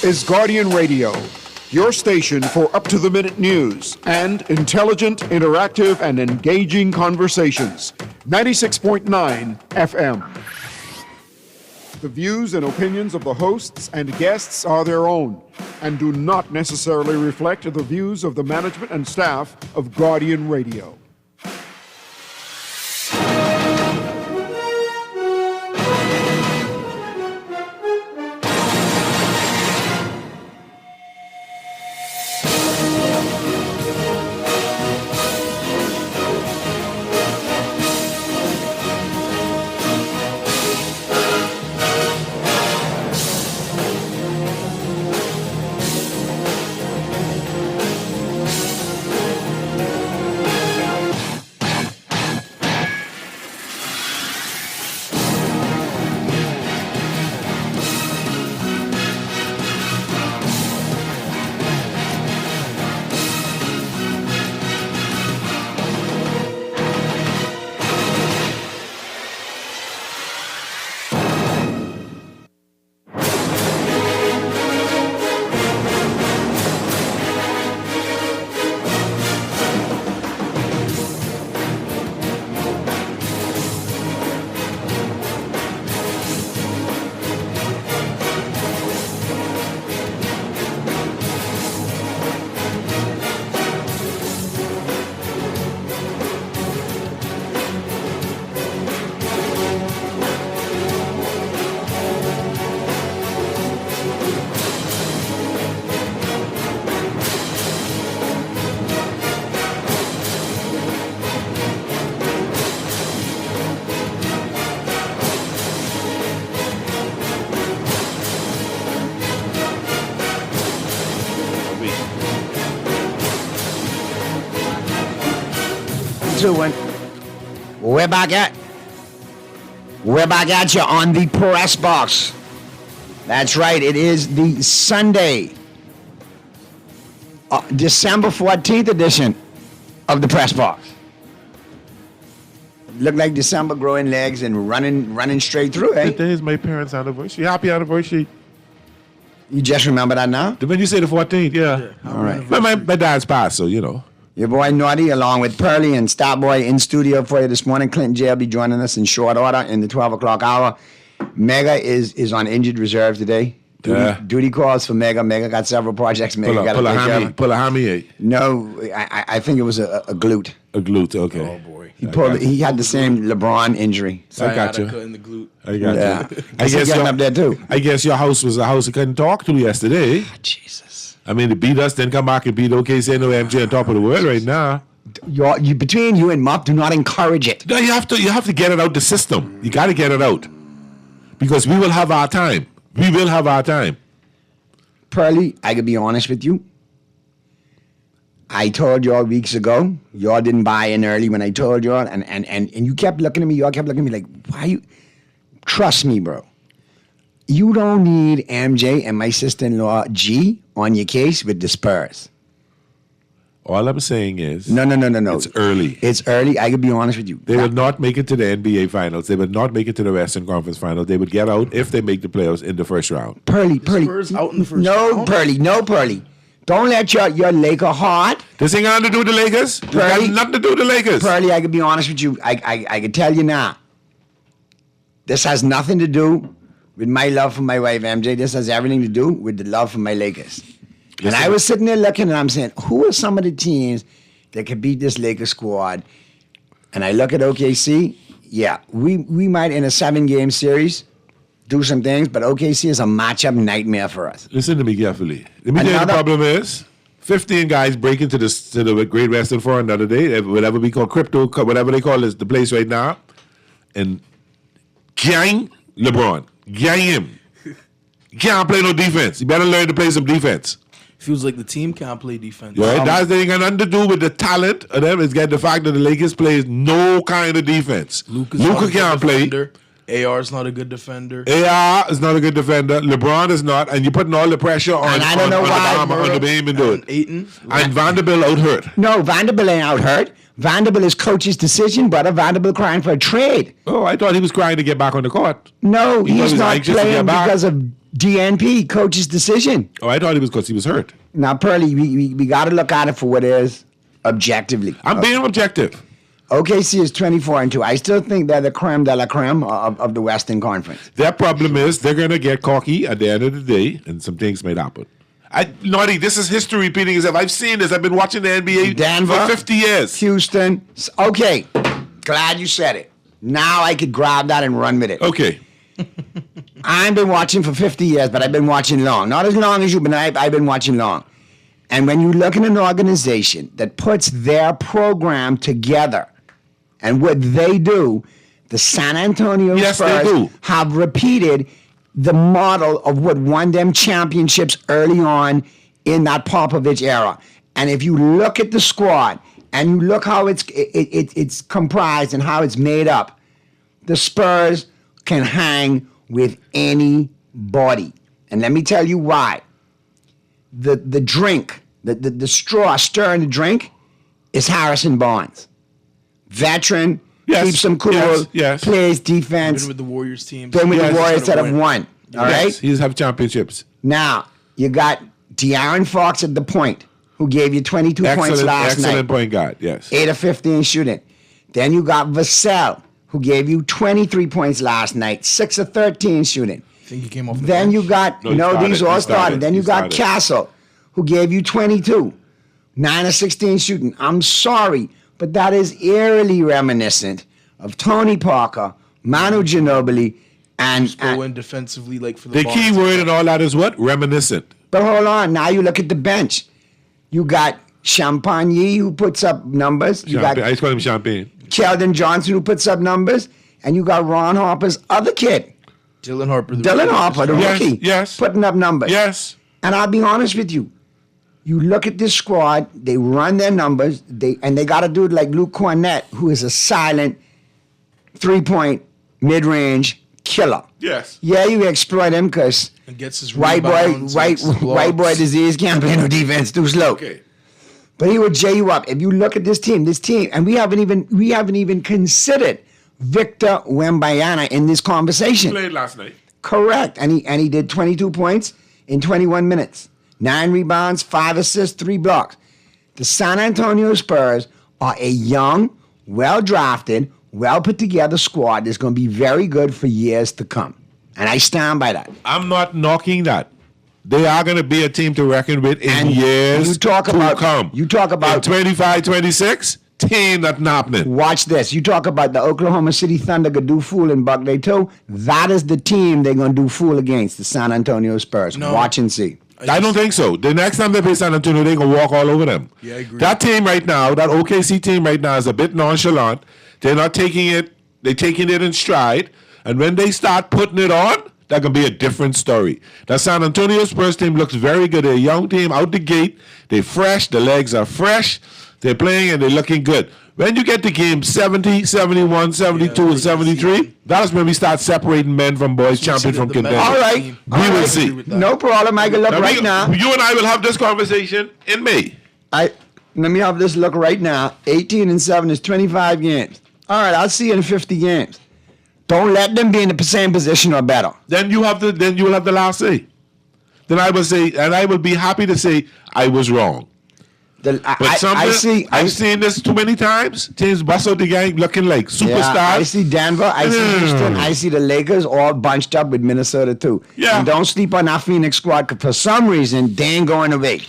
is Guardian Radio, your station for up-to-the-minute news and intelligent, interactive, and engaging conversations. 96.9 FM. The views and opinions of the hosts and guests are their own and do not necessarily reflect the views of the management and staff of Guardian Radio. We're back at you on the press box. That's right, it is the Sunday, December 14th edition of the press box. Look like December growing legs and running straight through, eh? Today is my parents' anniversary. Happy anniversary. You just remember that now? When you say the 14th, yeah. All right. But my dad's passed, so you know. Your boy Naughty, along with Pearly and Starboy in studio for you this morning. Clinton J will be joining us in short order in the 12 o'clock hour. Mega is on injured reserve today. Duty calls for Mega. Mega got several projects. Mega got to take care of. Pull a hammy, eh? No, I think it was a glute. A glute, okay. Oh, boy. He had the same LeBron injury. I got you. In the glute. I got you. I guess getting up there too. I guess your house was a house you couldn't talk to yesterday. Jesus. I mean, to beat us, then come back and beat OKC and MJ on top of the world right now. Between you and Mup, do not encourage it. No, you have to get it out the system. You got to get it out. Because we will have our time. We will have our time. Pearly, I could be honest with you. I told y'all weeks ago, y'all didn't buy in early when I told y'all, and you kept looking at me, y'all kept looking at me like, why you? Trust me, bro. You don't need MJ and my sister-in-law G on your case with the Spurs. All I'm saying is... No. It's early. It's early. I could be honest with you. They will not make it to the NBA Finals. They would not make it to the Western Conference Finals. They would get out if they make the playoffs in the first round. Pearly. Spurs out in the first round? No, Pearly. Don't let your Laker heart... This ain't got nothing to do with the Lakers. This got nothing to do with the Lakers. Pearly, I could be honest with you. I could tell you now. This has nothing to do with my love for my wife, MJ. This has everything to do with the love for my Lakers. And I was sitting there looking and I'm saying, who are some of the teams that could beat this Lakers squad? And I look at OKC. Yeah, we might in a 7-game series do some things, but OKC is a matchup nightmare for us. Listen to me carefully. Let me tell you the problem is, 15 guys break into the Great Western Forum the other day, whatever we call crypto, whatever they call is the place right now, and gang LeBron. Gang him. He can't play no defense. You better learn to play some defense. Feels like the team can't play defense. Right? That ain't got nothing to do with the talent of them. It's got the fact that the Lakers plays no kind of defense. Luka can't play. AR is not a good defender. AR is not a good defender. LeBron is not. And you're putting all the pressure on the Bame and do it. Ayton. And Vanderbilt out hurt. No, Vanderbilt ain't out hurt. Vanderbilt is coach's decision, brother. Vanderbilt crying for a trade. Oh, I thought he was crying to get back on the court. No, he's not playing because of DNP, coach's decision. Oh, I thought it was because he was hurt. Now, Pearly, we got to look at it for what it is objectively. I'm being objective. OKC is 24-2. I still think they're the creme de la creme of the Western Conference. Their problem is they're going to get cocky at the end of the day, and some things may happen. Naughty, this is history repeating itself. I've seen this. I've been watching the NBA Denver, for 50 years. Houston. Okay, glad you said it. Now I could grab that and run with it. Okay. I've been watching for 50 years, but I've been watching long. Not as long as you, but I've been watching long. And when you look at an organization that puts their program together and what they do, the San Antonio Yes, they Spurs do. have repeated the model of what won them championships early on in that Popovich era. And if you look at the squad and you look how it's comprised and how it's made up, the Spurs can hang with anybody. And let me tell you why. The drink, the straw stirring the drink is Harrison Barnes. Veteran, Yes, keeps them cool, yes. plays defense, Been with the Warriors team. been with Yes. the Warriors that have won. All right. Yes, he's have championships. Now, you got De'Aaron Fox at the point, who gave you 22 points last night. Excellent point guard, yes. 8 of 15 shooting. Then you got Vassell, who gave you 23 points last night, 6 of 13 shooting. I think he came off the Then bench. you got, No, he started. these all He started. started. Then you He got started. Castle, who gave you 22, 9 of 16 shooting. I'm sorry, but that is eerily reminiscent of Tony Parker, Manu Ginobili, and Go in defensively, like for the The ball. key word in all that is what? Reminiscent. but hold on, now you look at the bench. You got Champagne, who puts up numbers. You Champagne. I got used to call him Champagne. Keldon Johnson, who puts up numbers. And you got Ron Harper's other kid, Dylan Harper. Dylan Harper, the Yes, rookie, yes. putting up numbers. Yes. And I'll be honest with you. You look at this squad, they run their numbers, they got to do it like Luke Cornett, who is a silent 3-point mid-range killer. Yes. Yeah, you exploit him because And gets his white rebounds, boy gets his white boy blocks. disease can't play no defense too slow. Okay. But he would J you up. If you look at this team, and we haven't even considered Victor Wembanyama in this conversation. Played last night. Correct. And he did 22 points in 21 minutes. 9 rebounds, 5 assists, 3 blocks. The San Antonio Spurs are a young, well-drafted, well-put-together squad that's going to be very good for years to come. And I stand by that. I'm not knocking that. They are going to be a team to reckon with in And years you talk to about- come. you talk about- in 25, 26, team that's happening. Watch this. You talk about the Oklahoma City Thunder going to do fool in Buckley too. That is the team they're going to do fool against, the San Antonio Spurs. No. Watch and see. I don't think so. The next time they play San Antonio, they're going to walk all over them. Yeah, I agree. That team right now, that OKC team right now is a bit nonchalant. They're not taking it, they're taking it in stride. And when they start putting it on, that can be a different story. The San Antonio Spurs team looks very good. They're a young team out the gate. They're fresh. The legs are fresh. They're playing and they're looking good. When you get to game 70, 71, 72, and 73, that's when we start separating men from boys, champion from contender. All right. We will see. No problem. I can look right now. You and I will have this conversation in May. Let me have this look right now. 18-7 is 25 games. All right, I'll see you in 50 games. Don't let them be in the same position or better. Then you will have the last say. Then I will say, and I will be happy to say I was wrong. But I've seen this too many times. Teams bust out the gang looking like superstars. I see Denver. I see Houston. I see the Lakers all bunched up with Minnesota too. Yeah. And don't sleep on that Phoenix squad because for some reason they ain't going away.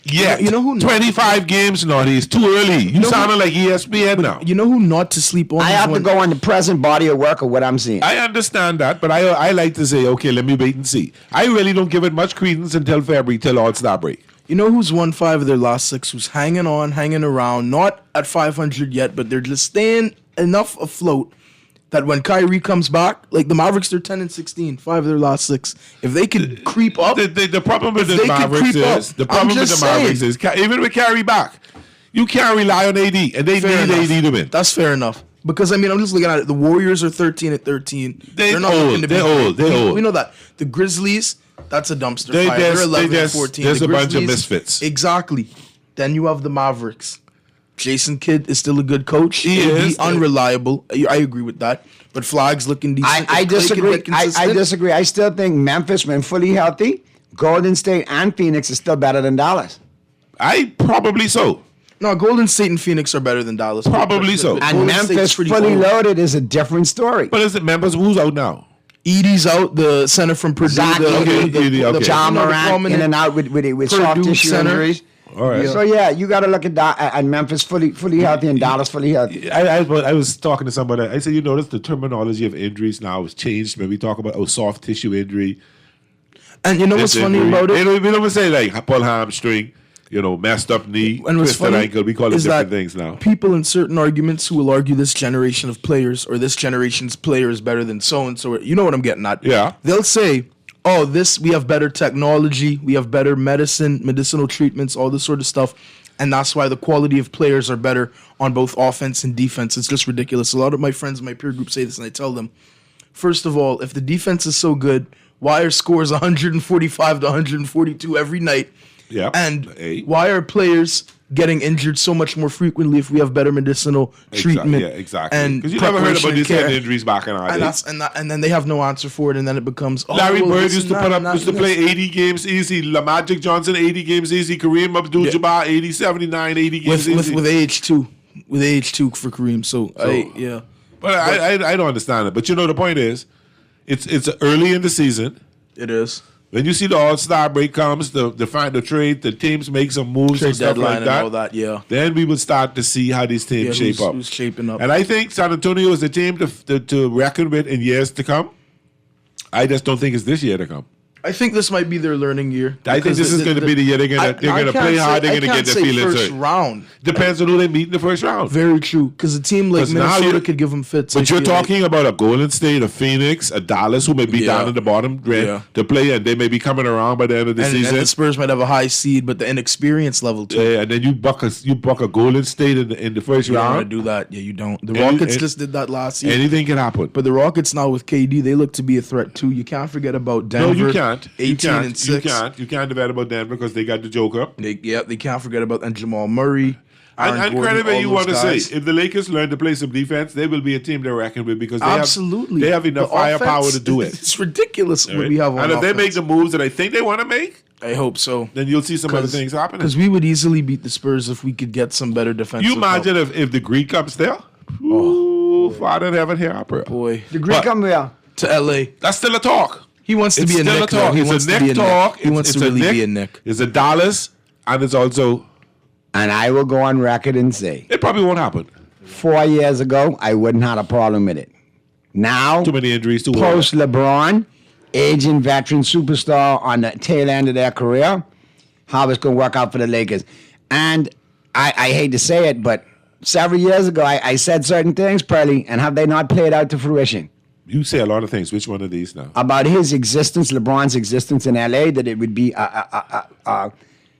Yeah, You know who- 25 games, Naughty. It's too early. You sounding like ESPN now. You know who not to sleep on? I is have to when- go on the present body of work of what I'm seeing. I understand that, but I like to say, okay, let me wait and see. I really don't give it much credence until February, till All-Star break. You know who's won 5 of their last 6? Who's hanging on, hanging around, not at 500 yet, but they're just staying enough afloat that when Kyrie comes back, like the Mavericks, they're 10-16, 5 of their last 6. If they could creep up, The problem with If the they could Mavericks creep up, is the I'm problem with just the Mavericks saying. is even with Carrie back, you can't rely on AD, and they fair need enough. AD to win. That's fair enough. Because I mean, I'm just looking at it. The Warriors are 13-13. They're not old. looking to be They're great. old. They're old. We know that. The Grizzlies, that's a dumpster They fire. just- They're they 11-14. just- there's The a bunch of Grizzlies- misfits. Exactly. Then you have the Mavericks. Jason Kidd is still a good coach. He He'll is. be unreliable. I agree with that. But Flag's looking decent. I If Clay can disagree. get I consistent- disagree. I still think Memphis, when fully healthy, Golden State and Phoenix is still better than Dallas. I probably so. No, Golden State and Phoenix are better than Dallas. Probably so. But And Golden State's Memphis pretty fully old. loaded is a different story. But is it members who's out now? Edie's out, the center from Purdue. Zach the, Edey, Edey, okay. John you know, the Morant in prominent and out with soft Purdue tissue center. injuries. All right. So yeah, you got to look at Memphis fully healthy and Dallas fully healthy. I was talking to somebody. I said, you notice the terminology of injuries now has changed. When we talk about soft tissue injury, And you know what's this funny injury. about it? We don't say like pulled hamstring, messed up knee, And what's twisted funny ankle. We call it is different that things now. people in certain arguments who will argue this generation of players or this generation's player is better than so and so. You know what I'm getting at? Yeah. They'll say, "Oh, we have better technology, we have better medicinal treatments, all this sort of stuff." And that's why the quality of players are better on both offense and defense. It's just ridiculous. A lot of my friends in my peer group say this, and I tell them, first of all, if the defense is so good, why are scores 145 to 142 every night? Yeah. And Hey. why are players getting injured so much more frequently if we have better medicinal treatment? Yeah, exactly. And Because you never heard preparation about and these kind of care? injuries back in our And, day. and then they have no answer for it, and then it becomes Larry well, Bird this used and to that and play this. 80 games easy. Magic Johnson 80 games easy. Kareem Abdul-Jabbar 80, 79, 80 games easy. with age two for Kareem. So yeah. But I don't understand it. But the point is, it's early in the season. It is. When you see the All-Star break comes, the trade, the teams make some moves Trade and stuff deadline like and that. all that, yeah. Then we would start to see how these teams Yeah, shape up. who's shaping up. And I think San Antonio is the team to reckon with in years to come. I just don't think it's this year to come. I think this might be their learning year. I think because this is going to be the year they're going to play hard. They're going to get their feelings first hurt. round. Depends on who they meet in the first round. Very true. Because a team like 'Cause now Minnesota you- could give them fits. But I you're feel like. talking about a Golden State, a Phoenix, a Dallas, who may be Yeah. down in the bottom Yeah. to play, and they may be coming around by the end of the and season. the Spurs might have a high seed, but the inexperience level too. Yeah, and then you buck a Golden State in the first You don't want to round. do that. Yeah, you don't. The And- Rockets and- just did that last year. Anything can happen. But the Rockets now with KD, they look to be a threat too. You can't forget about Denver. No, you can't. 18 and 6. You can't debate about Denver because they got the Joker. They can't forget about and Jamal Murray. Aaron And Gordon, credit all you those want to guys. say, if the Lakers learn to play some defense, they will be a team to reckon with because Absolutely, they have enough The firepower offense, to do it. It's ridiculous what Right? we have on And if they make offense. the moves that I think they want to make, I hope so. then you'll see some other things happening. Because we would easily beat the Spurs if we could get some better defensive. You imagine if the Greek comes there? Ooh, Father in heaven, hear our prayer. boy The Greek But- come here. to LA. That's still a talk. He wants to It's be a still Nick. a talk. though. He It's wants a to be Nick a talk. Nick. He wants It's to a really Nick. be a Nick. It's a Dallas, and it's also And I will go on record and say, it probably won't happen. 4 years ago, I wouldn't have a problem with it. Now, Too many injuries. Too post LeBron, aging veteran superstar on the tail end of their career, how it's going to work out for the Lakers. And I hate to say it, but several years ago, I said certain things, Pearly, and have they not played out to fruition? You say a lot of things. Which one of these now? About his existence, LeBron's existence in LA, that it would be a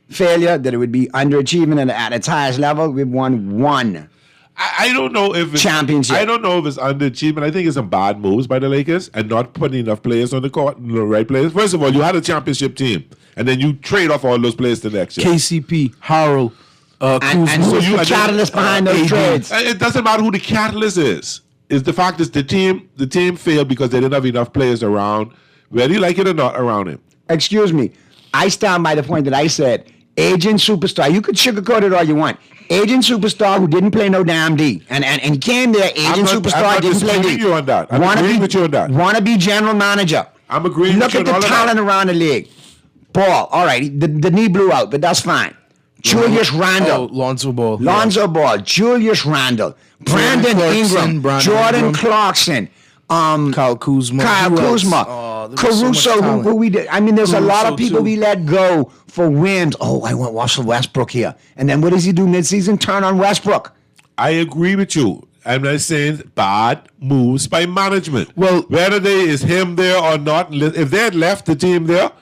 failure, that it would be underachievement at its highest level. We've won one. I don't know if it's Championship. I don't know if it's underachievement. I think it's some bad moves by the Lakers and not putting enough players on the court, the right players. First of all, you had a championship team, and then you trade off all those players the next year. KCP, Harrell, And Kuzma. who's you- the catalyst behind those AD. trades? It doesn't matter who the catalyst is. It's the fact is the team failed because they didn't have enough players around, whether you like it or not, around him. Excuse me. I stand by the point that I said. Agent superstar. You could sugarcoat it all you want. Agent superstar who didn't play no damn D. And came there, agent I'm superstar, not didn't play D. disputing you on that. I'm Wanna agreeing be- with you on that. Wanna be general manager. I'm agreeing Look with you at on all the of that. talent around the league. Ball. All right. The knee blew out, but that's fine. Julius Randle. Lonzo Ball. Lonzo Ball. Julius Randle. Brandon Clarkson, Ingram. Brandon Jordan Ingram. Clarkson. Kyle Kuzma. Kyle Who else? Kuzma, Oh, there was so much Caruso, talent. who we did. I mean, there's a lot of Caruso, people too. we let go for wins. Oh, I want Russell Westbrook here. And then what does he do midseason? Turn on Westbrook. I agree with you. I'm not saying bad moves by management. Well- whether they is him there or not, if they had left the team there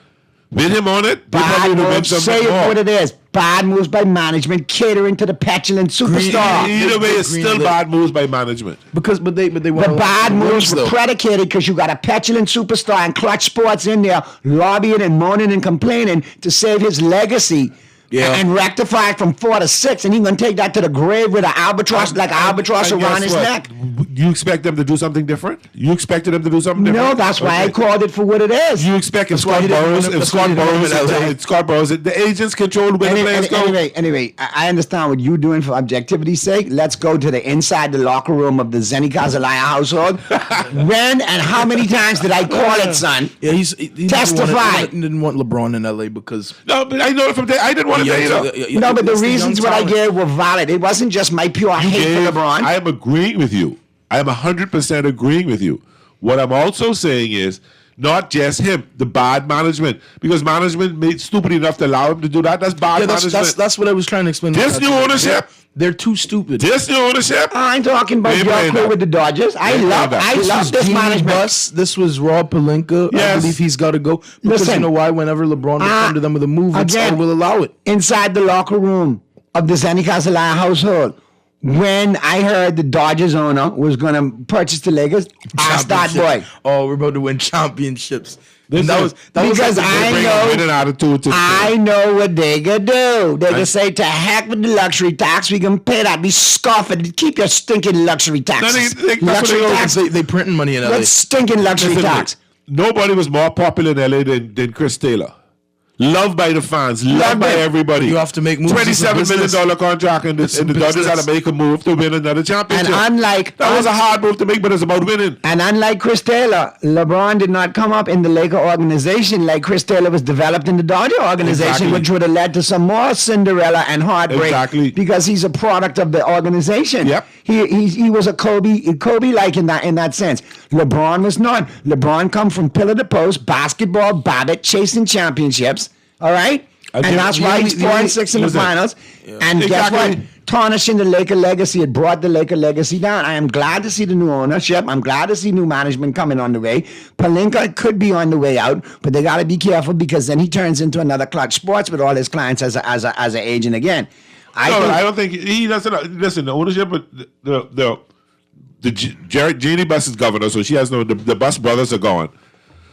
with him on it, they Bad probably would have been moves. something Say it more. what it is. Bad moves by management, catering to the petulant superstar. Either way, it's Green still lit. bad moves by management. But they won The a lot bad of moves wins, were though. predicated because you got a petulant superstar and Clutch Sports in there lobbying and moaning and complaining to save his legacy Yeah. and rectify it from 4 to 6, and he's gonna take that to the grave with an albatross, like an albatross And around guess his what? neck. You expect them to do something different? You expected them to do something No, different? that's why I Okay. called it for what it is. You expect if why Scott he didn't Burrows, want him- if that's why Scott he didn't Burrows, want him in LA. if Scott Burrows, the agents control where the players go. Anyway, I understand what you're doing for objectivity's sake. Let's go to the inside the locker room of the Zenny Kazalaya household. When and how many times did I call it, son? Yeah, he Testify. didn't want LeBron in LA because No, but I know it from there. I didn't want to say that. No, but the it's reasons young what I talent. gave were valid. It wasn't just my pure hate for LeBron. I am agreeing with you. I am 100% agreeing with you. What I'm also saying is not just him, the bad management, because management made stupid enough to allow him to do that. That's bad Yeah, management. that's what I was trying to explain. This new ownership. They're too stupid. This new ownership. I ain't talking about They your playing crew that. with the Dodgers. I They love playing that. this Genie management. Buss, this was Rob Pelinka. Yes. I believe he's got to go because Listen. you know why? Whenever LeBron would come to them with a move, it's Again, will allow it. Inside the locker room of the Zenny Kazalaya household, when I heard the Dodgers owner was going to purchase the Lakers, ask that boy. Championship. Oh, we're about to win championships. And Listen, because like the- I Bring know- a winning attitude to the I team. know what they could do. They I- could say, to heck with the luxury tax. We can pay that. We scoff it. Keep your stinking luxury taxes. that's what they luxury do. tax. they printing money in LA. What stinking luxury Listen to me. tax? Nobody was more popular in LA than Chris Taylor. Loved by the fans, loved Loved by him. everybody. You have to make moves. $27 It's a million business. contract, and It's a the Dodgers had business. to make a move to win another championship. And unlike that was a hard move to make, but it's about winning. And unlike Chris Taylor, LeBron did not come up in the Laker organization like Chris Taylor was developed in the Dodger organization, Exactly. which would have led to some more Cinderella and heartbreak. Exactly. Because he's a product of the organization. Yep. He was a Kobe-like in that sense. LeBron was not. LeBron come from pillar to post, basketball, Babbitt, chasing championships. All right? And And that's why he's 4-6 in the Listen. finals. And guess Exactly. what? Tarnishing the Laker legacy. It brought the Laker legacy down. I am glad to see the new ownership. I'm glad to see new management coming on the way. Pelinka could be on the way out, but they got to be careful because then he turns into another Clutch Sports with all his clients as an agent again. I don't think he doesn't. Listen, the ownership, Jeannie Buss is governor, so she has the Buss brothers are gone.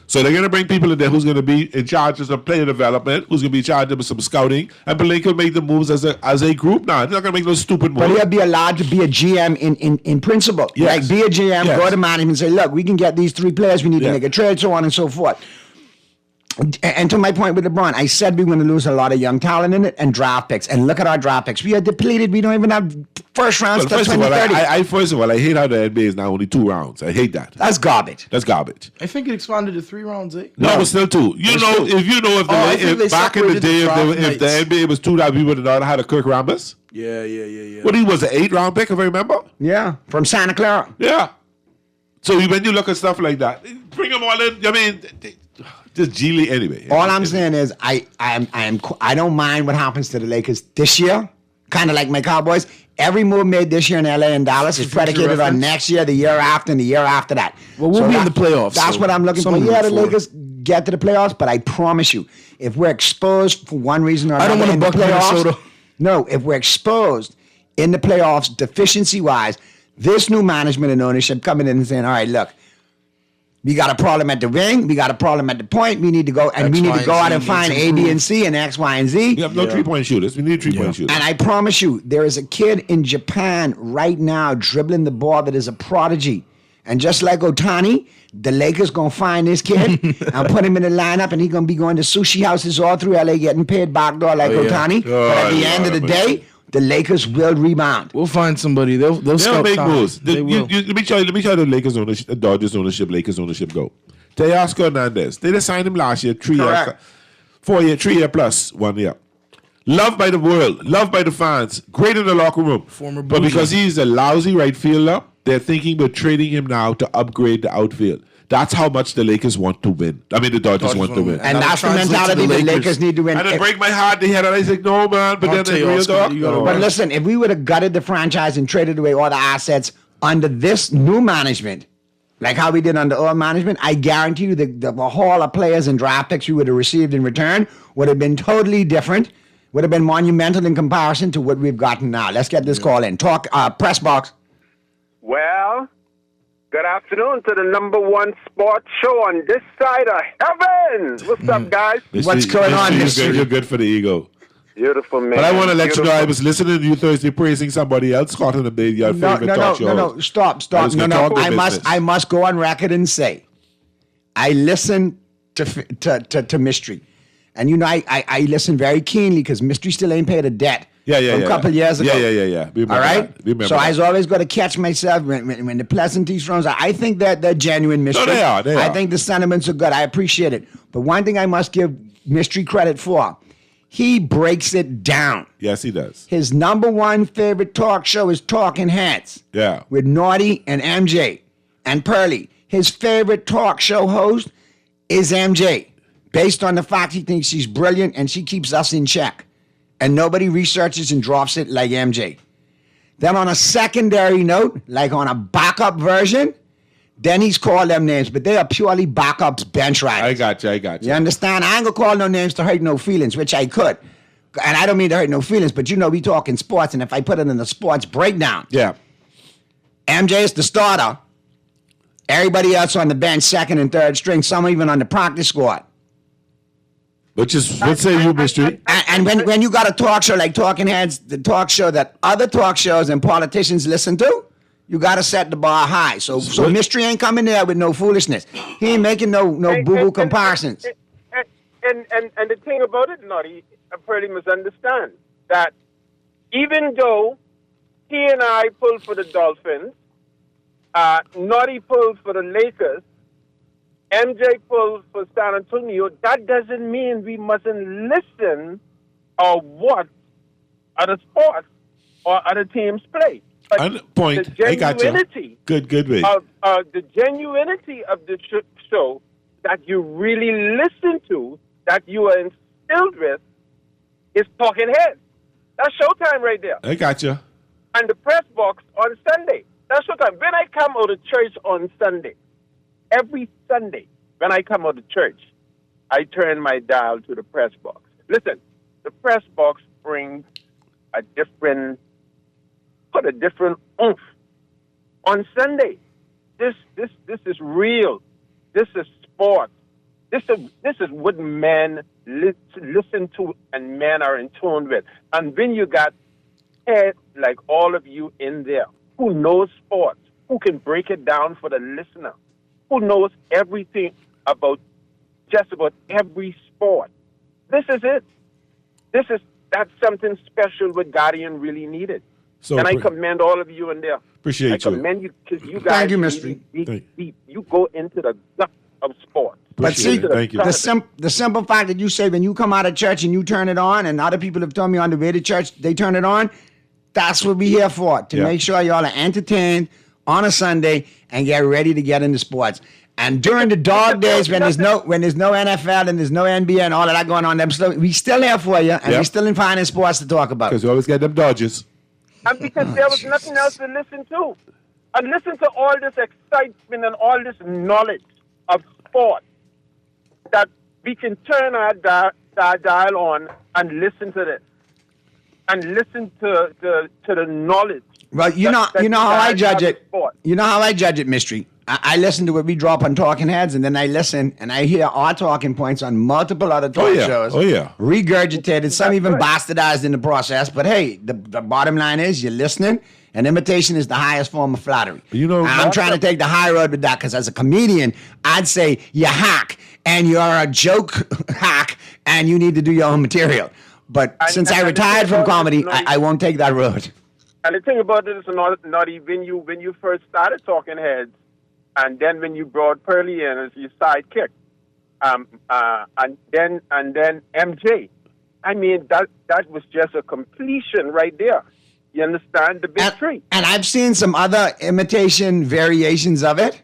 So they're going to bring people in there who's going to be in charge of some player development, who's going to be in charge of some scouting, and Pelinka make the moves as a group now. They're not going to make no stupid moves. But he'll be allowed to be a GM in principle. Yes. Like be a GM, Yes. go to management and say, look, we can get these 3 players, we need Yeah. to make a trade, so on and so forth. And to my point with LeBron, I said we're going to lose a lot of young talent in it and draft picks. And look at our draft picks. We are depleted. We don't even have first rounds Well, till first of all, 2030. first of all, I hate how the NBA is now only 2 rounds. I hate that. That's garbage. That's garbage. I think it expanded to 3 rounds, eh? No, it's still 2. You It's know, 2. if you know if, I think they if back in the separated the day, draft if the nights. NBA was 2, that we would have not had a Kirk Rambis. Yeah. What he was an 8-round pick, if I remember. Yeah, from Santa Clara. Yeah. So when you look at stuff like that, bring them all in. I mean, just G League anyway. All I'm saying is I don't mind what happens to the Lakers this year. Kind of like my Cowboys. Every move made this year in LA and Dallas is Future predicated on reference? next year, the year after, and the year after that. Well, we'll be in that- the playoffs, That's so what I'm looking for. something to Yeah, the look for. Lakers get to the playoffs, but I promise you, if we're exposed for one reason or another don't wanna in the buck playoffs, Minnesota. no, if we're exposed in the playoffs deficiency-wise, this new management and ownership coming in and saying, all right, look, we got a problem at the wing. We got a problem at the point. We need to go and X, we need Y, to go and out Z and find needs A, B, improve. and C and X, Y, and Z. We have no 3-point shooters. We need 3-point shooters. And I promise you, there is a kid in Japan right now dribbling the ball that is a prodigy. And just like Otani, the Lakers gonna find this kid and put him in the lineup, and he's gonna be going to sushi houses all through LA getting paid backdoor like Oh, yeah. Otani. But at the end of the day, the Lakers will rebound. We'll find somebody. They'll They'll scout make talent. moves. They will. Let me tell you the Lakers ownership, the Dodgers ownership, Lakers ownership go. Teoscar Hernandez. They just signed him last year, 3 years, Correct. 4 year, 3 year plus 1 year. Loved by the world, loved by the fans, great in the locker room. Former but Blue because Jay. he's a lousy right fielder, they're thinking about trading him now to upgrade the outfield. That's how much the Lakers want to win. I mean, the Dodgers want to win. And That'll that's the translate to mentality the the Lakers. Lakers need to win. And it If- break my heart. They had it. I said, no, man. But I'll then tell the you, real Oscar, dog. you gotta no. But listen, if we would have gutted the franchise and traded away all the assets under this new management, like how we did under old management, I guarantee you the haul of players and draft picks we would have received in return would have been totally different, would have been monumental in comparison to what we've gotten now. Let's get this call in. Talk, press box. Well, good afternoon to the #1 sports show on this side of heaven. What's up, guys? They What's see- going they on, see Mr. You're good for the ego. Beautiful man. But I want to let you know, I Beautiful. was listening to you Thursday praising somebody else, Scott, on the day your favorite talk show. No. Stop. I was gonna talk their business. I must go on record and say, I listen to Mystery, and you know I listen very keenly because Mystery still ain't paid a debt. Yeah. From a couple years ago. Yeah. We remember All right. that. We remember So I that. was always going to catch myself when the pleasantries runs. I think that they're genuine, Mystery. No, they are, they I are. think the sentiments are good. I appreciate it. But one thing I must give Mystery credit for, he breaks it down. Yes, he does. His number one favorite talk show is Talking Heads. Yeah. With Naughty and MJ and Pearly. His favorite talk show host is MJ, based on the fact he thinks she's brilliant and she keeps us in check. And nobody researches and drops it like MJ. Then on a secondary note, like on a backup version, then he's called them names, but they are purely backups, bench riders. I got you. You understand? I ain't gonna call no names to hurt no feelings, which I could. And I don't mean to hurt no feelings, but you know we talking sports, and if I put it in the sports breakdown, Yeah. MJ is the starter. Everybody else on the bench, second and third string, some even on the practice squad. What say you, Mystery? And when you got a talk show like Talking Heads, the talk show that other talk shows and politicians listen to, you got to set the bar high. So What- Mystery ain't coming there with no foolishness. He ain't making no boo-boo comparisons. And the thing about it, Naughty, I pretty misunderstand that even though he and I pulled for the Dolphins, Naughty pulled for the Lakers, MJ pulled for San Antonio, that doesn't mean we mustn't listen or watch other sports or other teams play. But And point. the I got you. genuinity Good way. of the genuinity of the show that you really listen to, that you are instilled with, is Talking Heads. That's Showtime right there. I got you. And the press box on Sunday. That's Showtime. When I come out of church on Sunday, every Sunday when I come out of church, I turn my dial to the press box. Listen, the press box brings a different oomph. On Sunday, this is real. This is sport. This is what men listen to and men are in tune with. And when you got heads like all of you in there who knows sports, who can break it down for the listener, who knows everything about just about every sport. This is it. That's something special what Guardian really needed. So And I commend all of you in there. Appreciate I you. commend you because you guys Thank you, really Mystery. deep. You go into the gut of sport. But see, Appreciate it. Thank you. the simple fact that you say when you come out of church and you turn it on, and other people have told me on the way to church they turn it on, that's what we here for, to Yeah. make sure y'all are entertained on a Sunday and get ready to get into sports. And during the dog days when there's no NFL and there's no NBA and all of that going on, we still here for you, and Yeah. we still in finding sports to talk about. Because we always get them Dodgers. And because there was nothing else to listen to. And listen to all this excitement and all this knowledge of sport that we can turn our dial on and listen to this. And listen to the knowledge. Well, you know that how I guys judge have in it. sport. You know how I judge it, Mystery. I listen to what we drop on Talking Heads, and then I listen and I hear our talking points on multiple other talk yeah. shows. Oh, yeah. Regurgitated, some even right. bastardized in the process. But hey, the bottom line is you're listening, and imitation is the highest form of flattery. You know- And I'm trying to take the high road with that because as a comedian, I'd say you hack and you're a joke hack and you need to do your own material. But And- since and I the retired thing from about it comedy, is not- I won't take that road. And the thing about it is not even when you first started Talking Heads, and then when you brought Pearly in as your sidekick, and then MJ. I mean that was just a completion right there. You understand the big tree? And I've seen some other imitation variations of it.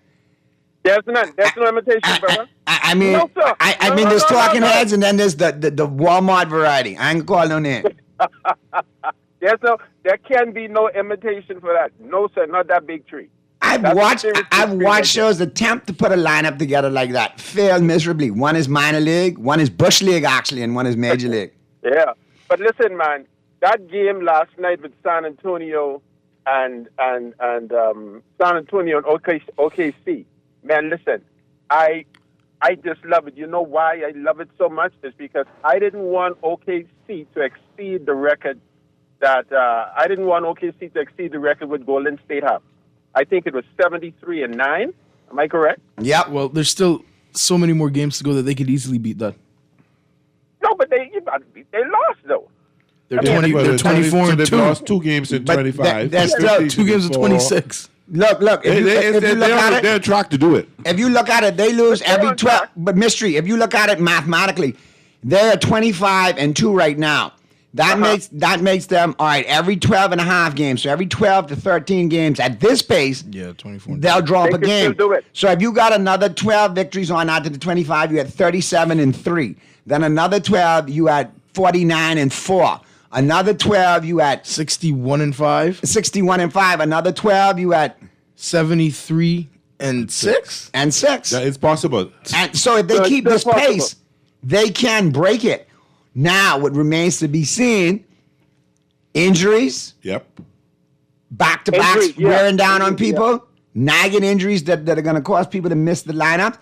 There's no imitation, brother. I mean, No, sir. I No, mean, no, there's no, Talking no. Heads, and then there's the Walmart variety. I ain't gonna call no name. There can be no imitation for that. No, sir, not that big tree. I've That's watched a serious I've tree watched right shows attempt to put a lineup together like that, fail miserably. One is minor league, one is bush league actually, and one is major league. Yeah, but listen, man, that game last night with San Antonio and San Antonio and OKC. Man, listen, I I just love it. You know why I love it so much? Is because I didn't want OKC to exceed the record that I didn't want OKC to exceed the record with Golden State have. I think it was 73-9. Am I correct? Yep. Well, there's still so many more games to go that they could easily beat that. No, but they lost though. They're I mean, 20. They're 24 and they've 2. lost 2 games in But 25. that's still 2 games of 26. Look. If you look at They're it, on track to do it. if you look at it, they lose They're every on 12. track. But mystery, if you look at it mathematically, they're 25 and 2 right now. That makes them all right. Every 12 and a half games, so every 12 to 13 games at this pace, Yeah, 24. they'll draw They up a can game. still do it. So if you got another 12 victories on out to the 25, you had 37 and 3. Then another 12, you had 49 and 4. Another 12, you had 61 and 5. 61 and 5. Another 12, you had 73 and 6. and 6. Yeah, it's possible. And so if they So keep it's this still possible. pace, they can break it. Now, what remains to be seen, injuries, Yep. back-to-backs Injuries, yeah. wearing down on Injuries, yeah. people, nagging injuries that are going to cause people to miss the lineup,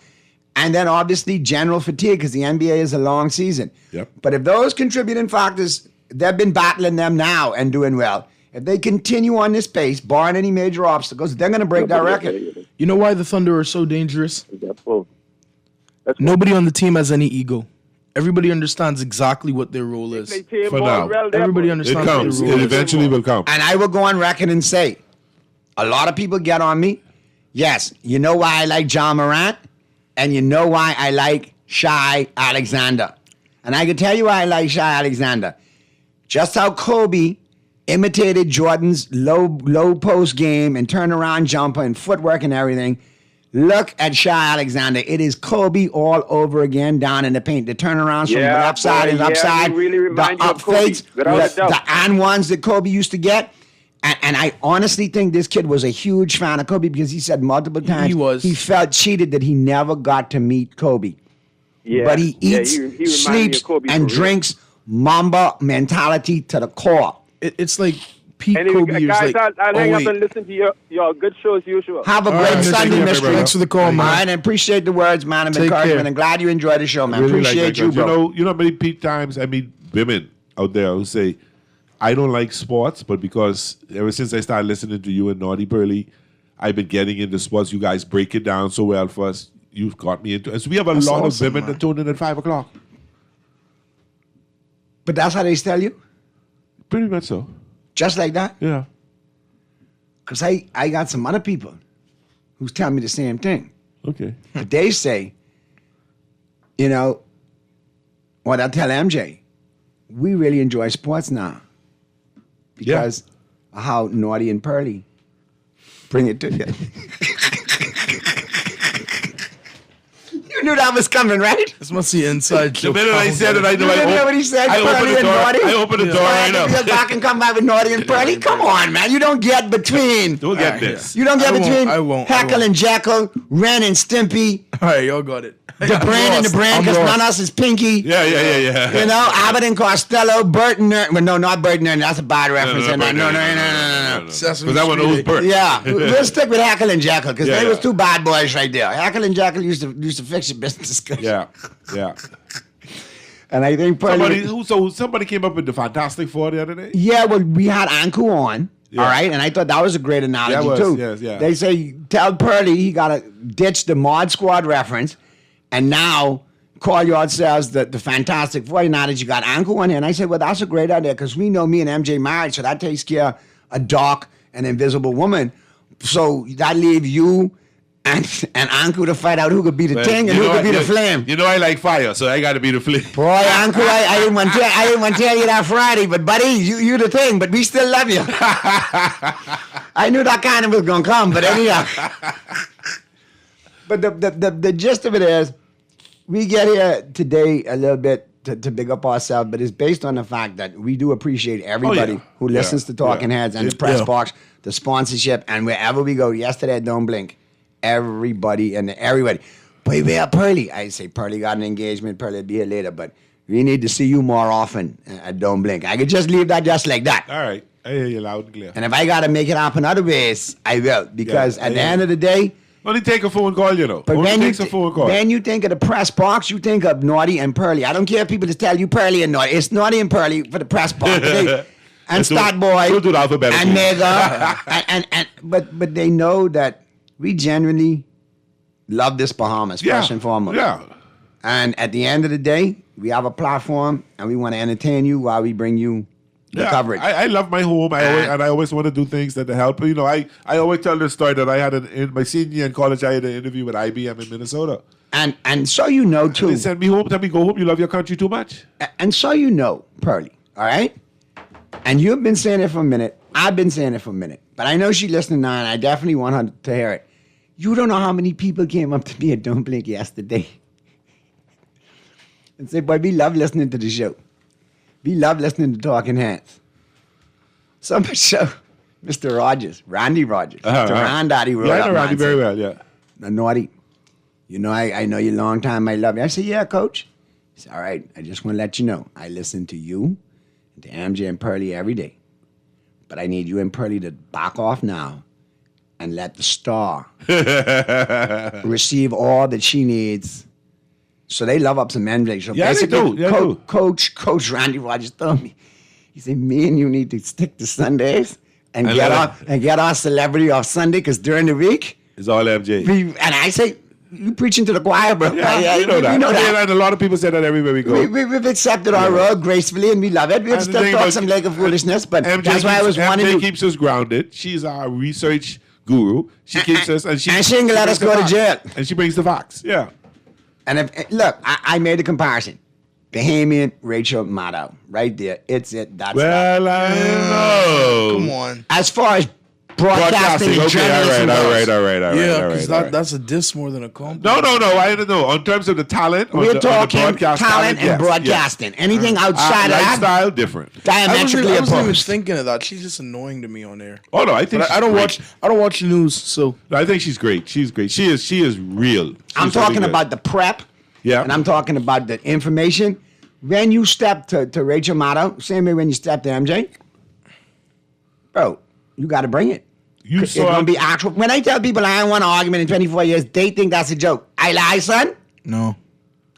and then obviously general fatigue because the NBA is a long season. Yep. But if those contributing factors, they've been battling them now and doing well. If they continue on this pace, barring any major obstacles, they're going to break that record. You know why the Thunder are so dangerous? That's full. That's Nobody on the team has any ego. Everybody understands exactly what their role is. They team For ball now. well there, Everybody boy. It understands comes. what It their role is. eventually will come. And I will go on record and say, a lot of people get on me. Yes, you know why I like John Morant, and you know why I like Shai Alexander. And I can tell you why I like Shai Alexander. Just how Kobe imitated Jordan's low post game and turnaround jumper and footwork and everything. Look at Shai Alexander. It is Kobe all over again down in the paint. The turnarounds from the Yeah, left side boy, and yeah, upside. he really the reminds you up of Kobe, fakes, without a doubt. the and ones that Kobe used to get. And I honestly think this kid was a huge fan of Kobe because he said multiple times He was. he felt cheated that he never got to meet Kobe. Yeah. But he Yeah, eats, he reminded me sleeps, of Kobe and for real. drinks Mamba mentality to the core. It's like peak Anyway, Kobe years. guys, Like, I'll hang up and 08. listen to your good show as usual. Have a All great right, Sunday, thank you, mystery. brother. Thanks for the call, All man. right, and appreciate the words, man, of Take encouragement. care. And glad you enjoyed the show, man. Really like appreciate that, you, guys. bro. You know how many times I meet women out there who say, I don't like sports, but because ever since I started listening to you and Naughty Pearly, I've been getting into sports. You guys break it down so well for us. You've got me into it. So we have a That's lot of awesome, women man. that tune in at 5 o'clock. But that's how they tell you? Pretty much so. Just like that? Yeah. Because I got some other people who's telling me the same thing. Okay. But they say, you know, what I tell MJ, we really enjoy sports now because of how Naughty and Pearly bring it to you. You knew that was coming, right? This must be inside The joke. minute I said it, I knew You didn't hear what he said, I opened Pearly the and door. Naughty? I opened the door I right had to up. go back and come back with Naughty and Pearly. Come on, man. You don't get between. Don't get this. You don't get I won't, between I won't. Heckle and Jekyll, Ren and Stimpy, All right, y'all got it. the brand and the brand, because none of us is Pinky. Yeah. You know, Abbott and Costello, Bert and Nern. Well, no, not Bert and Nern. That's a bad reference. No. Because that one knows Bert. Yeah, we'll stick with Heckle and Jekyll because Yeah, they was yeah. two bad boys right there. Heckle and Jekyll used to fix your business. Yeah. And I think Pearly. Somebody came up with the Fantastic Four the other day? Yeah, well, we had Anku on. Yeah. All right, and I thought that was a great analogy That was, too. yes, yeah. They say tell Pearly he got to ditch the Mod Squad reference, and now call yourselves the Fantastic Four. Now that you got Anku on here, and I said, well, that's a great idea because we know me and MJ married, so that takes care of a Doc and Invisible Woman. So that leave you and Anku to fight out who could be the thing and who could be the flame. You know I like fire, so I got to be the flame. Boy, Uncle, I didn't want to tell you that Friday, but buddy, you the thing, but we still love you. I knew that kind of was gonna come, but anyhow. But the gist of it is, we get here today a little bit to big up ourselves, but it's based on the fact that we do appreciate everybody who listens to Talking Heads and the Press Box, the sponsorship, and wherever we go. Yesterday at Don't Blink, everybody. But where Pearly? I say Pearly got an engagement. Pearly will be here later, but we need to see you more often at Don't Blink. I could just leave that just like that. All right. I hear you loud and clear. And if I got to make it happen other ways, I will. Because Yeah, at the yeah. end of the day, Only take a phone call, you know. But Only when takes a phone call. when you think of the press box, you think of Naughty and Pearly. I don't care if people just tell you Pearly and Naughty. It's Naughty and Pearly for the press box. And Stat Boy Don't do the alphabetical. and Mega. But they know that we genuinely love this Bahamas, first and foremost. Yeah. And at the end of the day, we have a platform and we want to entertain you while we bring you the coverage. I love my home. I always want to do things that help. You know, I always tell this story that I had in my senior year in college. I had an interview with IBM in Minnesota. And so you know, too. They sent me home. Tell me, go home. You love your country too much. And so you know, Pearly, all right? And you've been saying it for a minute. I've been saying it for a minute. But I know she's listening now, and I definitely want her to hear it. You don't know how many people came up to me at Don't Blink yesterday and said, boy, we love listening to the show. We love listening to Talking Hands. So much so, Mr. Rogers, Randy Rogers, Mr. Granddaddy wrote Yeah, I up know Randy and very said, well, yeah. "Now, Naughty, you know I know you a long time. I love you." I said, "Yeah, Coach." He said, "All right, I just want to let you know, I listen to you and to MJ and Pearly every day. But I need you and Pearly to back off now and let the star receive all that she needs." So they love up some MJ. So Yeah, they basically, do. Yeah, they do. Coach Randy Rogers told me, he said, "Me and you need to stick to Sundays and And get our celebrity off Sunday, because during the week, It's all MJ. and I say, you preaching to the choir, bro. Yeah, you know that. We know that. And a lot of people say that everywhere we go. We've accepted our role gracefully, and we love it. We'll And the still thing talk about- some leg of foolishness, but MJ that's why I was wanting MJ to. keeps us grounded. She's our research guru. She keeps us, and she and she ain't gonna let us brings go the to jail. facts. And she brings the facts. Yeah. And look, I made a comparison. Bahamian Rachel Maddow, right there. It's it. That's that. Well, I know. Come on. As far as broadcasting, and Okay, journalism all goes. right. Yeah, because that's a diss more than a compliment. No. I don't know. In terms of the talent, We're on the talking broadcast talent and yes, broadcasting. Anything yes. outside of that, Lifestyle, different. diametrically I wasn't even opposed. thinking of that. She's just annoying to me on air. Oh no, I think But I she's don't great. watch. I don't watch the news, so No, I think she's great. She's great. She is real. I'm She's talking really good. about the prep. Yeah. And I'm talking about the information. When you step to Rachel Maddow, same way when you step to MJ, bro, you got to bring it. You It's going to be actual. When I tell people I ain't won an argument in 24 years, they think that's a joke. I lie, son. no.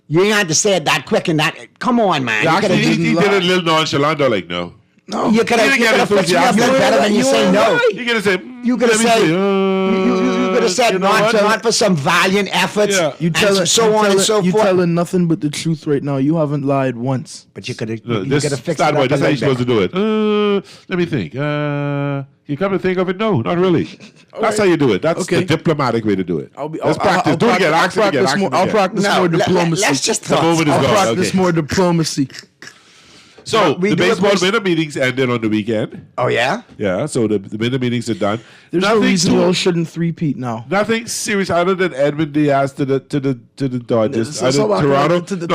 You ain't have to say it that quick and that. Come on, man. Yeah, You actually, coulda- he did it a little nonchalant, though, like no. You could have He didn't get fixed me up a little enthusiastic. better than you say no. You gotta say. You could have let me said, see, you could have said you know not, what? not for some valiant efforts, Yeah. You and tell so on and so you forth. telling nothing but the truth right now. You haven't lied once. But you could have No, you this could have fixed Star it Boy, up a that's how you're little supposed bit. to do it. Let me think. You come to think of it, no, not really. That's how you do it. That's Okay. the diplomatic way to do it. I'll Let's practice. Do it again. I'll Action again. practice more. Action I'll again. practice No, more let- diplomacy. let's just The talk. moment is I'll gone. practice Okay. more diplomacy. So we the do it baseball first- winter meetings ended on the weekend. Oh yeah. Yeah, so the winter meetings are done. There's no reason we all shouldn't three-peat now. Nothing serious other than Edwin Diaz to the Dodgers. So- Other so- Toronto.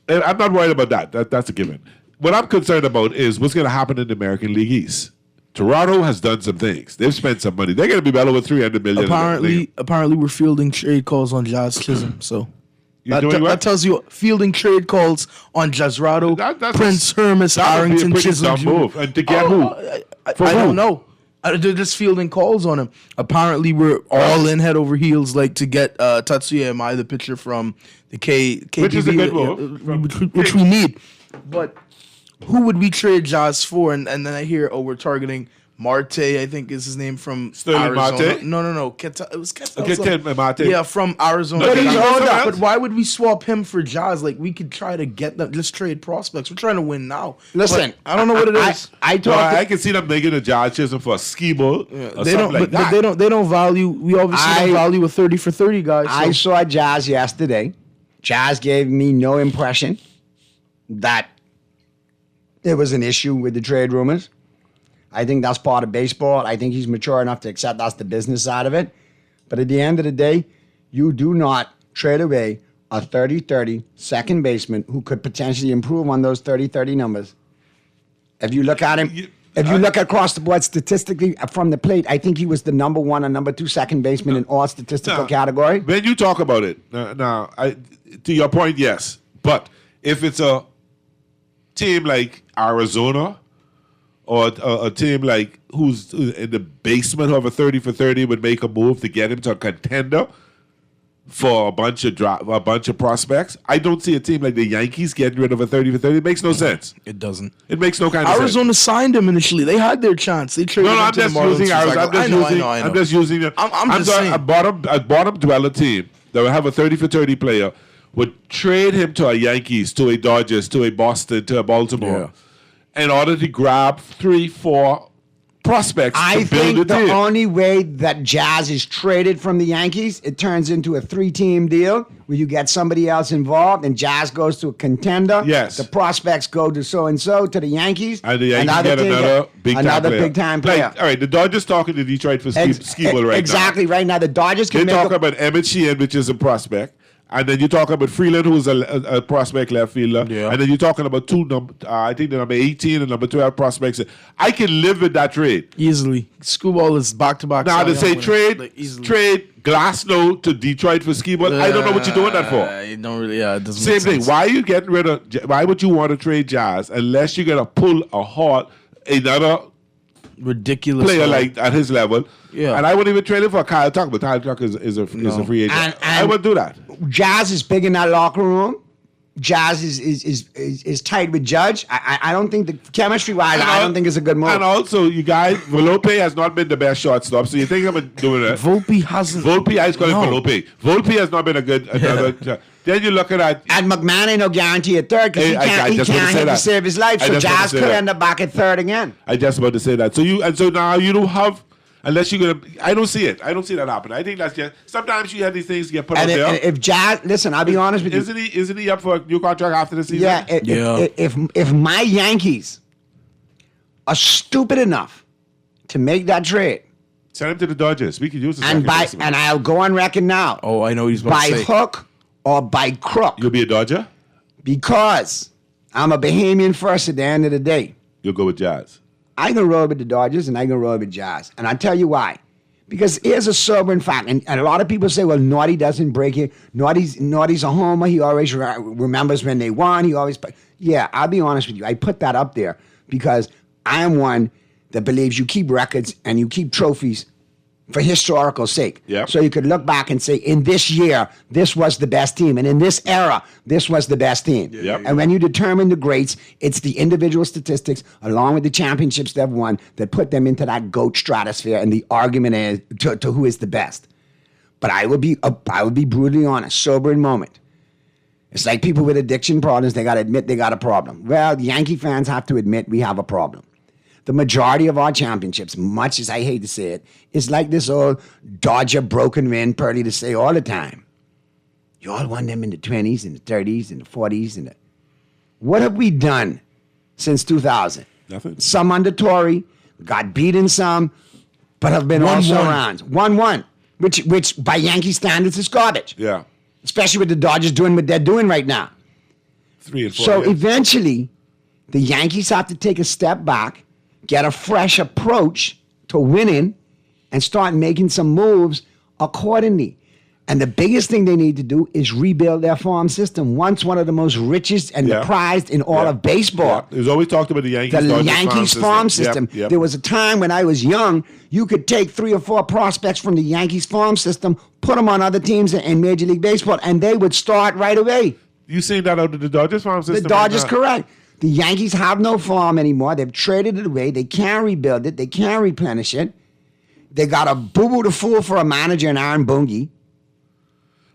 No, I'm not worried about that. That's a given. What I'm concerned about is what's going to happen in the American League East. Toronto has done some things. They've spent some money. They're going to be well over $300 million. Apparently, we're fielding trade calls on Jazz Chisholm. So You're doing what? that tells you fielding trade calls on Jazrado, That's Prince Hermes, that would be a Arrington, pretty Chisholm. dumb Jr. move. And to get who? I For who? don't know. They're just fielding calls on him. Apparently, we're all in head over heels, like to get Tatsuya Amai, the pitcher from the KBB, Which is a good move. which we need. But who would we trade Jazz for? And then I hear, we're targeting Marte, I think is his name, from Sterling Arizona. Marte? No. It was Ketel. Ketel Marte. Yeah, from Arizona. No, he's older. But why would we swap him for Jazz? Like, we could try to get them. Let's trade prospects. We're trying to win now. Listen, But I don't know what it is. I No, talked. I can see them making a Josh Chisholm for a ski ball or they something don't. like that. But they don't value. We obviously I- don't value a 30 for 30 guy. So. I saw Jazz yesterday. Jazz gave me no impression that there was an issue with the trade rumors. I think that's part of baseball. I think he's mature enough to accept that's the business side of it. But at the end of the day, you do not trade away a 30-30 second baseman who could potentially improve on those 30-30 numbers. If you look at him, if you look across the board statistically from the plate, I think he was the number 1 or number 2 second baseman in all statistical category. When you talk about it, now, to your point, yes. But if it's a team like Arizona or a team like who's in the basement of a 30 for 30 would make a move to get him to a contender for a bunch of prospects. I don't see a team like the Yankees getting rid of a 30 for 30. It makes no sense. It doesn't. It makes no kind of sense. Arizona signed him initially. They had their chance. They traded No, him I'm to the just Marlins. using Arizona. I'm I'm just using them. I'm just sorry, saying. a bottom dweller team that would have a 30 for 30 player would trade him to a Yankees, to a Dodgers, to a Boston, to a Baltimore in order to grab 3-4 prospects I to build think a the team. only way that Jazz is traded from the Yankees, it turns into a 3-team deal where you get somebody else involved, and Jazz goes to a contender. Yes. The prospects go to so-and-so, to the Yankees. And the Yankees get team another big-time player. player. Like, all right, the Dodgers talking to Detroit for Skibble right now. Exactly. Right now, the Dodgers can They make talk about Emmett Sheehan, which is a prospect. And then you're talking about Freeland, who's a prospect left fielder. Yeah. And then you're talking about I think the number 18 and number 12 prospects. I can live with that trade. Easily. Screwball is back-to-back. Now, to Cy say Young winners. Easily. trade Glasnow to Detroit for Skibble, I don't know what you're doing that for. You don't really, it doesn't Same make thing. sense. Why are you getting rid of? Why would you want to trade Jazz unless you're gonna pull a halt another Ridiculous. player haul. like at his level? Yeah. And I wouldn't even trade him for Kyle Tucker, but Kyle Tucker is a free agent. And- I wouldn't do that. Jazz is big in that locker room. Jazz is tight with Judge. I don't think the chemistry-wise, I don't think it's a good move. And also, you guys, Volpe has not been the best shortstop, so you think I'm doing it? Volpe hasn't. Volpe, I just call No. him Volpe. Volpe has not been a good. Then you look at And McMahon ain't no guarantee at third because he I can't just wanna say hit to that. save his life. I So just wanna Jazz say could that. end up back at third again. I just about to say that. So now you don't have. Unless you're gonna, I don't see it. I don't see that happen. I think that's just sometimes you have these things get put And out there. if Jazz, listen, I'll be honest with you. Isn't he up for a new contract after the season? Yeah, Yeah. if my Yankees are stupid enough to make that trade, Send him to the Dodgers. We could use the and second baseman. and I'll go on record now, Oh, I know what he's about by to say. hook or by crook, You'll be a Dodger. because I'm a Bahamian first at the end of the day. You'll go with Jazz. I can roll with the Dodgers and I can roll with Jazz. And I'll tell you why. Because here's a sobering fact. And a lot of people say, well, Naughty doesn't break it. Naughty's a homer. He always remembers when they won. He always. Yeah, I'll be honest with you. I put that up there because I am one that believes you keep records and you keep trophies for historical sake. Yep. So you could look back and say, in this year, this was the best team. And in this era, this was the best team. Yep. And when you determine the greats, it's the individual statistics along with the championships they've won that put them into that GOAT stratosphere. And the argument is to who is the best. But I would be brutally honest, sobering moment. It's like people with addiction problems, they got to admit they got a problem. Well, Yankee fans have to admit we have a problem. The majority of our championships, much as I hate to say it, is like this old Dodger broken man Purdy to say all the time. You all won them in the 20s and the 30s and the 40s. What have we done since 2000? Nothing. Some under Tory, got beaten some, but have been also 1-1. around. 1-1, which by Yankee standards is garbage. Yeah. Especially with the Dodgers doing what they're doing right now. 3 and 4. So yeah. eventually, the Yankees have to take a step back, get a fresh approach to winning, and start making some moves accordingly. And the biggest thing they need to do is rebuild their farm system. Once one of the most richest and Yeah. prized in all Yeah. of baseball. There's always talked about the Yankees. The Dodgers Yankees farm system. Yep. There was a time when I was young, you could take 3 or 4 prospects from the Yankees farm system, put them on other teams in Major League Baseball, and they would start right away. You seen that out of the Dodgers farm system? The Dodgers, right now? correct. The Yankees have no farm anymore. They've traded it away. They can't rebuild it. They can't replenish it. They got a boo-boo the fool for a manager in Aaron Boone.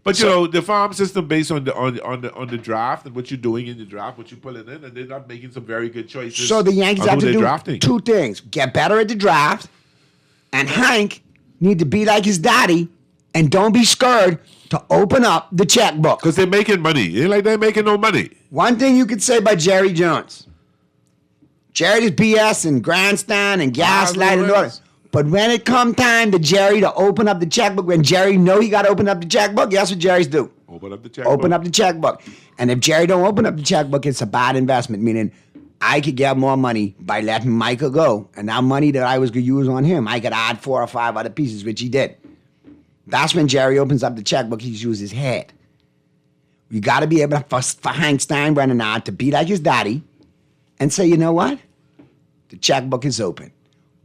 But you know the farm system based on the draft and what you're doing in the draft, what you're pulling in, and they're not making some very good choices. So the Yankees on have who to they're do drafting. 2 things. Get better at the draft, and Hank need to be like his daddy and don't be scared to open up the checkbook. Because they're making money. It ain't like they're making no money. One thing you could say about Jerry Jones. Jerry is BS and grandstand and gaslight and all that. But when it come time to Jerry to open up the checkbook, when Jerry know he got to open up the checkbook, guess what Jerry's do? Open up the checkbook. Open up the checkbook. And if Jerry don't open up the checkbook, it's a bad investment, meaning I could get more money by letting Micah go. And that money that I was going to use on him, I could add 4 or 5 other pieces, which he did. That's when Jerry opens up the checkbook, he's used his head. You got to be able for Hank Steinbrenner now to be like his daddy and say, you know what? The checkbook is open.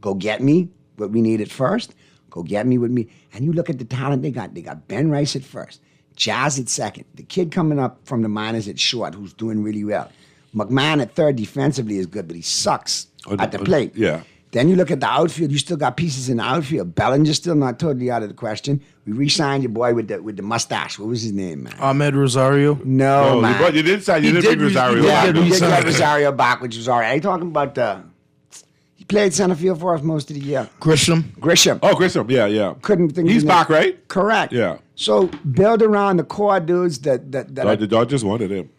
Go get me what we need at first. Go get me what me. And you look at the talent they got. They got Ben Rice at first, Jazz at second. The kid coming up from the minors at short, who's doing really well. McMahon at third defensively is good, but he sucks at the plate. Yeah. Then you look at the outfield. You still got pieces in the outfield. Bellinger's still not totally out of the question. We re-signed your boy with the mustache. What was his name, man? Ahmed Rosario. No, man. You didn't sign. You He didn't did bring Rosario. re- Yeah, Yeah, we did re-signed. get Rosario back, which was all right. Are you talking about he played center field for us most of the year. Grisham. Grisham. Oh, Grissom. Yeah. Couldn't think He's of his name. back, right? Correct. Yeah. So build around the core dudes that The Dodgers wanted him.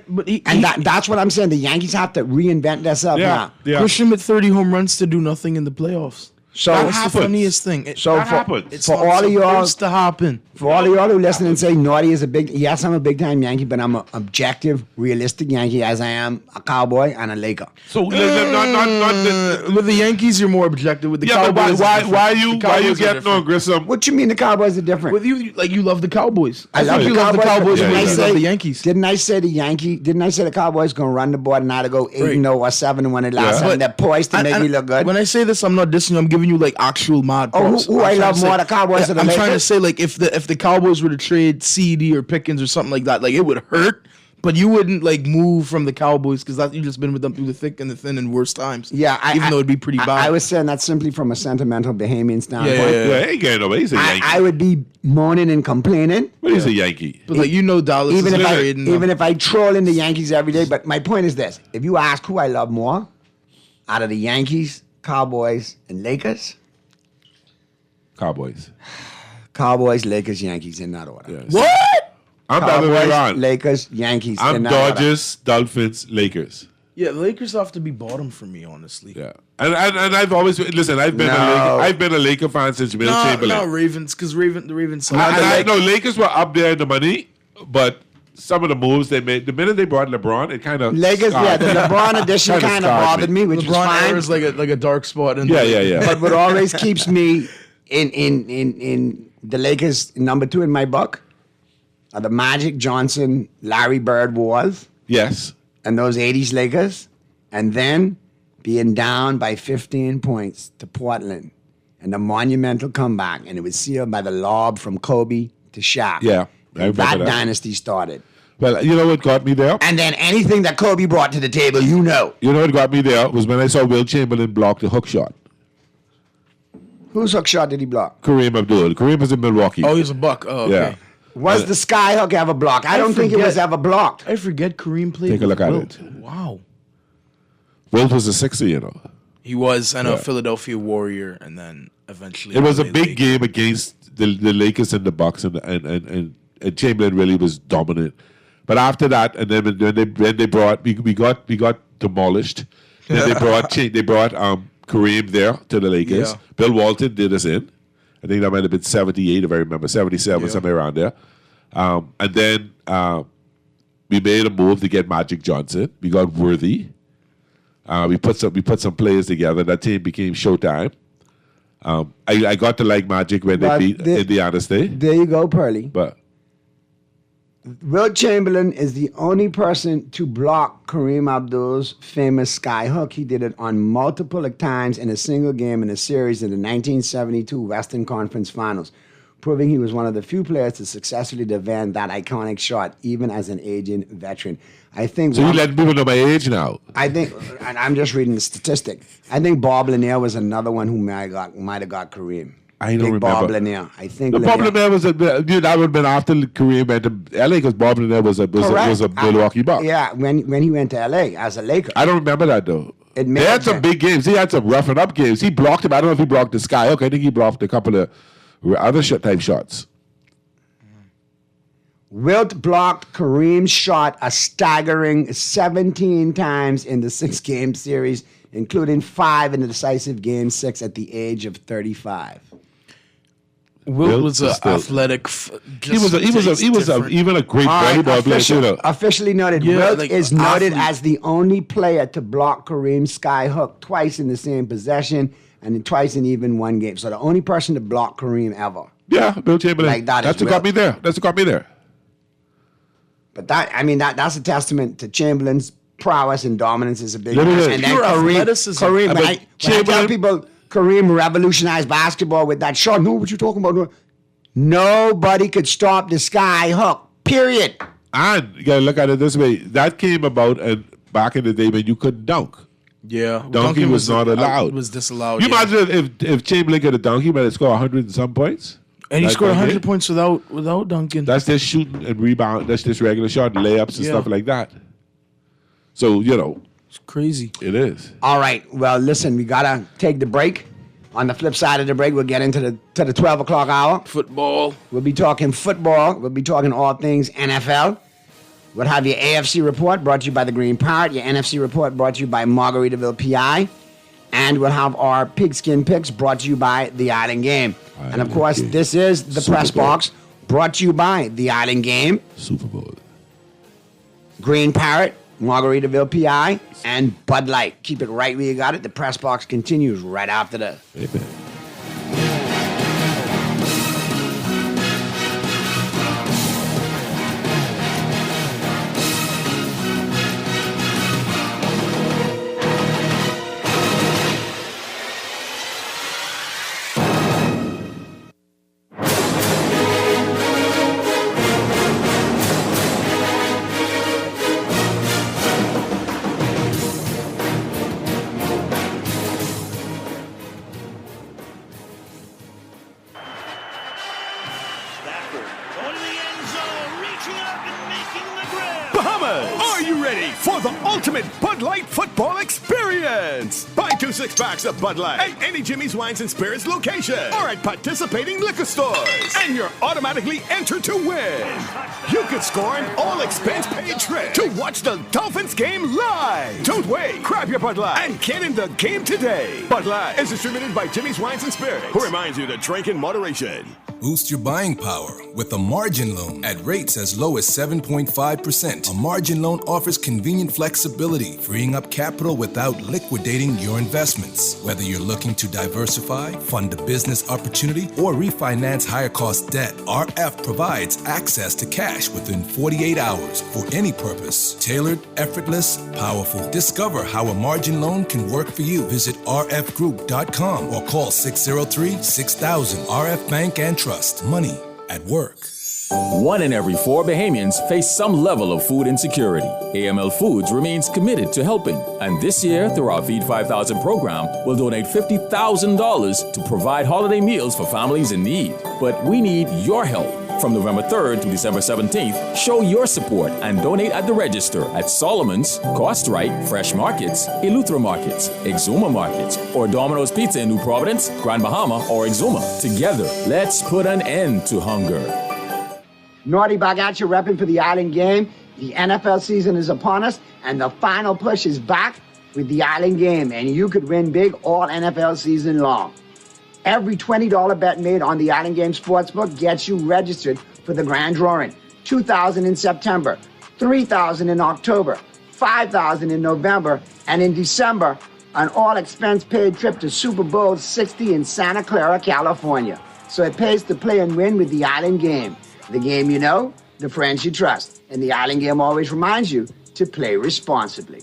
But and that's what I'm saying. The Yankees have to reinvent themselves Yeah. now. Yeah. Grisham at 30 home runs to do nothing in the playoffs. So That That's happens. the funniest thing. So That for, happens. It's for not all of y'all, supposed to happen. for all of y'all who listen and say Naughty is a big, yes, I'm a big time Yankee, but I'm an objective, realistic Yankee as I am a Cowboy and a Laker. So not the. With the Yankees, you're more objective. With the Yeah, but Cowboys, why it's why different. you The why you Cowboys are getting different. on Grissom? What you mean the Cowboys are different? With you, like you love the Cowboys. I love you the love the Cowboys Yeah, more yeah, than yeah. you love the Yankees. Didn't I say the Cowboys gonna run the board and either go 8-0 or 7-1 at last Yeah. and they're poised to And- make and me look good? When I say this, I'm not dissing you. I'm giving you like actual mad Oh, props. who I I'm trying love to more, the Cowboys or the I'm trying to Lakers? say like if the Cowboys were to trade CD or Pickens or something like that, like it would hurt. But you wouldn't like move from the Cowboys because you've just been with them through the thick and the thin and worst times. Yeah, even though it'd be pretty bad. I was saying that simply from a sentimental Bahamian standpoint. Yeah. Yeah, he ain't getting nobody. He's a Yankee. I would be moaning and complaining. But he's a Yankee. But like Dallas Even is if, trading them. even if I troll in the Yankees every day, but my point is this: if you ask who I love more, out of the Yankees, Cowboys, and Lakers, Cowboys. Cowboys, Lakers, Yankees in that order. Yes. What? I'm the other way Cowboys, around. Lakers, Yankees. I'm in that order. Dodgers, Dolphins, Lakers. Yeah, the Lakers have to be bottom for me, honestly. Yeah, and I've always listen. I've been No. I've been a Laker fan since Will Chamberlain. No, Ravens, because the Ravens. And I know Lakers were up there in the money, but some of the moves they made, the minute they brought LeBron, it kind of Lakers, yeah, the LeBron edition kind of bothered me, which was LeBron fine. era is like a dark spot. In Yeah. But what always keeps me in the Lakers number 2 in my book are the Magic Johnson, Larry Bird wars Yes, and those 80s Lakers, and then being down by 15 points to Portland and the monumental comeback, and it was sealed by the lob from Kobe to Shaq. Yeah, I And remember that that. dynasty started. well, you know what got me there? And then anything that Kobe brought to the table, you know. You know what got me there was when I saw Will Chamberlain block the hook shot. Whose hook shot did he block? Kareem Abdul. Kareem was in Milwaukee. Oh, he's a buck. Oh, okay. Yeah. Was the sky hook ever blocked? I don't think it was forget. ever blocked. I forget Kareem played. Take a look with at Wilt. it. Wow. Wilt was a 60, you know. He was and Yeah. a Philadelphia Warrior, and then eventually It was a LA big Lakers. game against the Lakers and the Bucks, and Chamberlain really was dominant. But after that, and then when they brought we got demolished. Then they brought Kareem there to the Lakers. Yeah. Bill Walton did us in. I think that might have been 78 if I remember, 77 Yeah. somewhere around there. And then we made a move to get Magic Johnson. We got Worthy. We put some players together. That team became Showtime. I got to like Magic when But they beat the- Indiana State, There you go, Pearly. but Wilt Chamberlain is the only person to block Kareem Abdul's famous sky hook. He did it on multiple times in a single game in a series in the 1972 Western Conference Finals, proving he was one of the few players to successfully defend that iconic shot, even as an aging veteran. I think. so you letting people know my age now. I think, and I'm just reading the statistic. I think Bob Lanier was another one who might have got Kareem. I don't Big Bob remember. Lanier. I think The Lanier. Bob Lanier was that would have been after Kareem went to LA because Bob Lanier was a Correct. Milwaukee Buck. Yeah, when he went to LA as a Laker. I don't remember that though. It They may had have some been. big games. He had some roughing up games. He blocked him. I don't know if he blocked the sky hook. I think he blocked a couple of other type shots. Wilt blocked Kareem's shot a staggering 17 times in the 6-game series, including 5 in the decisive Game 6 at the age of 35. Wilt was Wilt an is still- athletic. He was even a great All right, volleyball player too. though. officially noted. Yeah, Wilt like, is noted athlete. as the only player to block Kareem's sky hook twice in the same possession and then twice in even one game. So the only person to block Kareem ever. Yeah, Bill Chamberlain. Like that That's is what got Wilt. me there. That's what got me there. But that's a testament to Chamberlain's prowess and dominance is a big Let me one. hear it. And then Pure Kareem, athleticism. Kareem, I when mean, I tell Chamberlain- people Kareem revolutionized basketball with that shot. No, what you talking about? No. Nobody could stop the sky hook. Period. And you gotta look at it this way: that came about and back in the day when you couldn't dunk. Yeah, Dunking was not allowed. Was disallowed. You yeah. imagine if Chamberlain could have dunked, he might have scored 100 and some points. And he Like scored that 100 did. points without dunking. That's just shooting and rebound. That's just regular shot, layups and Yeah. stuff like that. So It's crazy. it is. All right. Well, listen, we gotta take the break. On the flip side of the break, we'll get into the 12 o'clock hour. Football. We'll be talking football. We'll be talking all things NFL. We'll have your AFC report brought to you by the Green Parrot, your NFC report brought to you by Margaritaville PI, and we'll have our pigskin picks brought to you by the Island Game. And of course, Game. this is the Super press Bowl. box brought to you by the Island Game, Super Bowl. Green Parrot, Margaritaville PI, and Bud Light. Keep it right where you got it. The press box continues right after this. Amen. Stafford going to the end zone, reaching up and making the grab. Bahamas, are you ready for the ultimate Bud Light football experience? Buy 2 6-packs of Bud Light at any Jimmy's Wines and Spirits location or at participating liquor stores, and you're automatically entered to win. You could score an all-expense-paid trip to watch the Dolphins game live. Don't wait. Grab your Bud Light and get in the game today. Bud Light is distributed by Jimmy's Wines and Spirits, who reminds you to drink in moderation. Boost your buying power with a margin loan at rates as low as 7.5%. A margin loan offers convenient flexibility, freeing up capital without liquidating your investments. Whether you're looking to diversify, fund a business opportunity, or refinance higher cost debt, RF provides access to cash within 48 hours for any purpose. Tailored, effortless, powerful. Discover how a margin loan can work for you. Visit rfgroup.com or call 603-6000. RF Bank and Trust. Money at work. 1 in every 4 Bahamians face some level of food insecurity. AML Foods remains committed to helping, and this year, through our Feed 5,000 program, we'll donate $50,000 to provide holiday meals for families in need. But we need your help. From November 3rd to December 17th, show your support and donate at the register at Solomon's, Cost Right, Fresh Markets, Eleuthera Markets, Exuma Markets, or Domino's Pizza in New Providence, Grand Bahama, or Exuma. Together, let's put an end to hunger. Naughty back at you, repping for the Island Game. The NFL season is upon us, and the final push is back with the Island Game, and you could win big all NFL season long. Every $20 bet made on the Island Game Sportsbook gets you registered for the grand drawing. $2,000 in September, $3,000 in October, $5,000 in November, and in December, an all-expense-paid trip to Super Bowl 60 in Santa Clara, California. So it pays to play and win with the Island Game. The game you know, the friends you trust. And the Island Game always reminds you to play responsibly.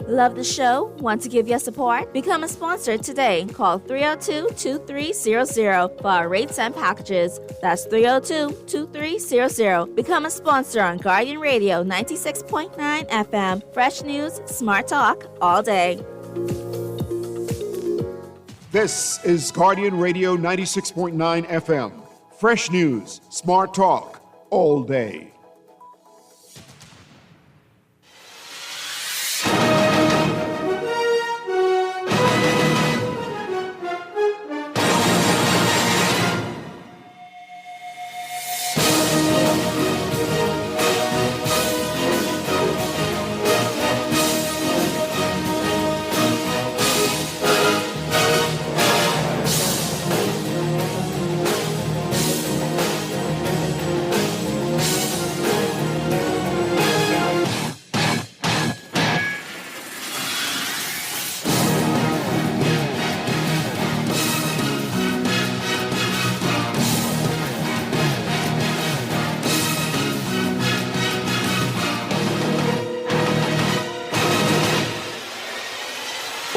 Love the show? Want to give your support? Become a sponsor today. Call 302-2300 for our rates and packages. That's 302-2300. Become a sponsor on Guardian Radio 96.9 FM. Fresh news, smart talk, all day. This is Guardian Radio 96.9 FM. Fresh news, smart talk, all day.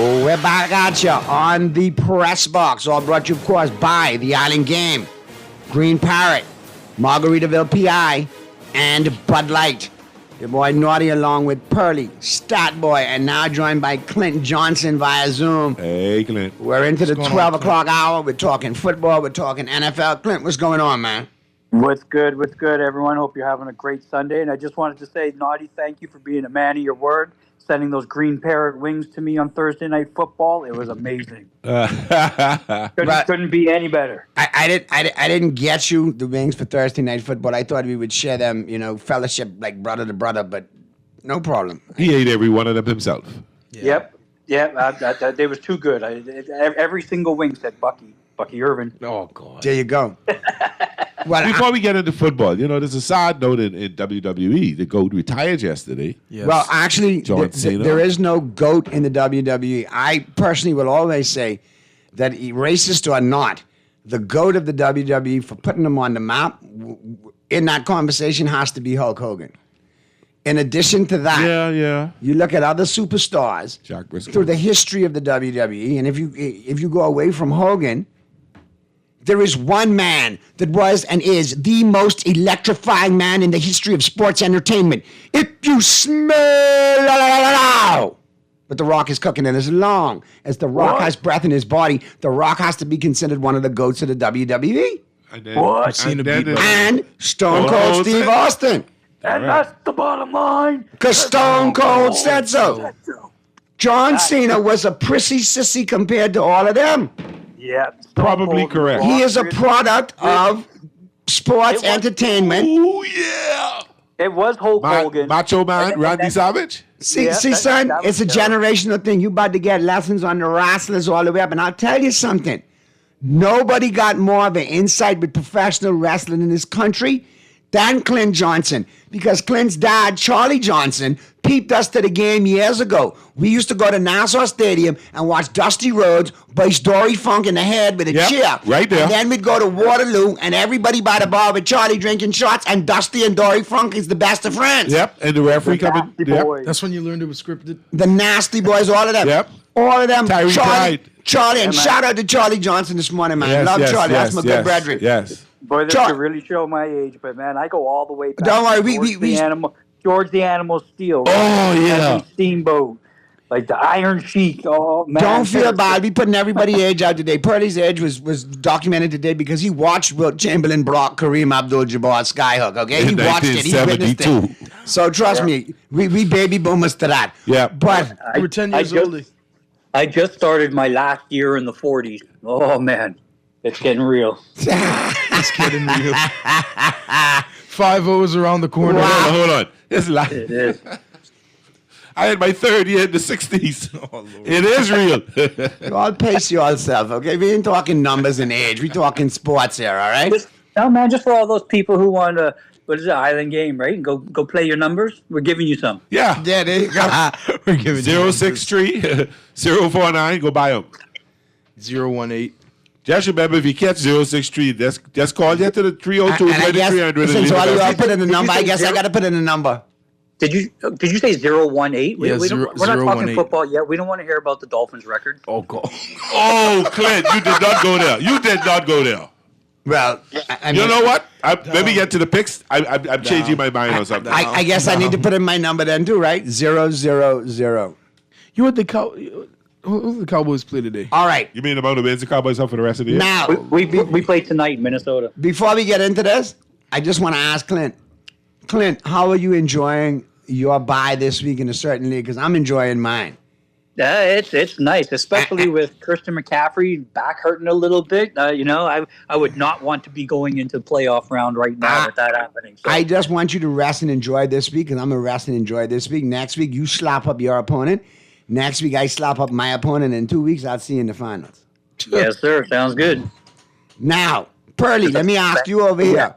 We're back at you on the press box. All brought to you, of course, by the Island Game, Green Parrot, Margaritaville PI, and Bud Light. Your boy Naughty along with Pearly, Stat Boy, and now joined by Clint Johnson via Zoom. Hey, Clint. We're into the What's going 12 on, o'clock hour. We're talking football. We're talking NFL. Clint, what's going on, man? What's good? What's good, everyone? Hope you're having a great Sunday. And I just wanted to say, Naughty, thank you for being a man of your word, sending those green parrot wings to me on Thursday Night Football. It was amazing. Couldn't be any better. I didn't get you the wings for Thursday Night Football. I thought we would share them, fellowship like brother to brother, but no problem. He ate every one of them himself. Yeah. Yep. They was too good. Every single wing said Bucky Irvin. Oh God. There you go. Well, Before we get into football, there's a side note in WWE. The GOAT retired yesterday. Yes. Well, actually, John Cena. there is no GOAT in the WWE. I personally will always say that, racist or not, the GOAT of the WWE for putting them on the map in that conversation has to be Hulk Hogan. In addition to that, Yeah. you look at other superstars Jack Briscoe. through the history of the WWE, and if you go away from Hogan, there is one man that was and is the most electrifying man in the history of sports entertainment. If you smell, but The Rock is cooking, and as long as The Rock has breath in his body, The Rock has to be considered one of the GOATs of the WWE. And then, What? And, then, And Stone Cold Steve Austin. And that's the bottom line. Because Stone Cold said so. John Cena was a prissy sissy compared to all of them. Yeah. Probably correct. He is a product of sports entertainment. Oh, yeah. It was Hulk Hogan. Macho Man, Randy Savage. See, Yeah, son, that it's a was generational thing. You about to get lessons on the wrestlers all the way up. And I'll tell you something. Nobody got more of an insight with professional wrestling in this country than Clint Johnson. Because Clint's dad, Charlie Johnson, peeped us to the game years ago. We used to go to Nassau Stadium and watch Dusty Rhodes base Dory Funk in the head with a chair. Right there. And then we'd go to Waterloo and everybody by the bar with Charlie drinking shots, and Dusty and Dory Funk is the best of friends. Yep. And the referee coming. Nasty Yep. boys. That's when you learned it was scripted. The Nasty Boys, all of them. Yep. All of them. Tyree Pride. Charlie, and shout out to Charlie Johnson this morning, man. Yes, Love yes, Charlie. yes, That's my yes, good brethren. Yes. Boy, this Char- could really show my age, but man, I go all the way back. Don't worry, George the Animal Steel. Oh, yeah. Steamboat, like the Iron Sheik. Oh man, Don't feel bad. We putting everybody's age out today. Purdy's age was documented today because he watched Wilt Chamberlain block Kareem Abdul-Jabbar skyhook. Okay, he In watched it. He witnessed 1972. it. So trust me, we baby boomers to that. Yeah. But You were 10 years old. I just started my last year in the 40s. Oh man, it's getting real. It's getting real. 5-0 is around the corner. Hold on. It's like, It is. I had my third year in the 60s. It is real. you all pace yourself, okay? We ain't talking numbers and age. We talking sports here, all right? No man, just for all those people who want to. What is it, Island Game, right? And go play your numbers. We're giving you some. Yeah. Yeah, there you go. We're giving 063 049. Go buy them. 018. Just remember, if you catch 063, just call you to the 302 And I guess, 2300. since all you all put in the number, I say guess I zero? got to put in the number. Did you say 018? Yeah, We're not talking 018. football yet. We don't want to hear about the Dolphins record. Oh, God. Oh, Clint, you did not go there. You did not go there. Well, I mean, You know what? Let me get to the picks. I'm changing my mind on something. I guess I need to put in my number then too, right? 000. You what the who the Cowboys play today? All right. You mean about the wins the Cowboys up for the rest of the year? Now, We play tonight in Minnesota. before we get into this, I just want to ask Clint. Clint, how are you enjoying your bye this week in a certain league? Because I'm enjoying mine. It's nice, especially with Christian McCaffrey back hurting a little bit. I would not want to be going into the playoff round right now with that happening. So. I just want you to rest and enjoy this week, because I'm going to rest and enjoy this week. Next week, you slap up your opponent. Next week, I slap up my opponent. In 2 weeks, I'll see you in the finals. Yes, sir. Sounds good. Now, Pearly, let me ask you over here.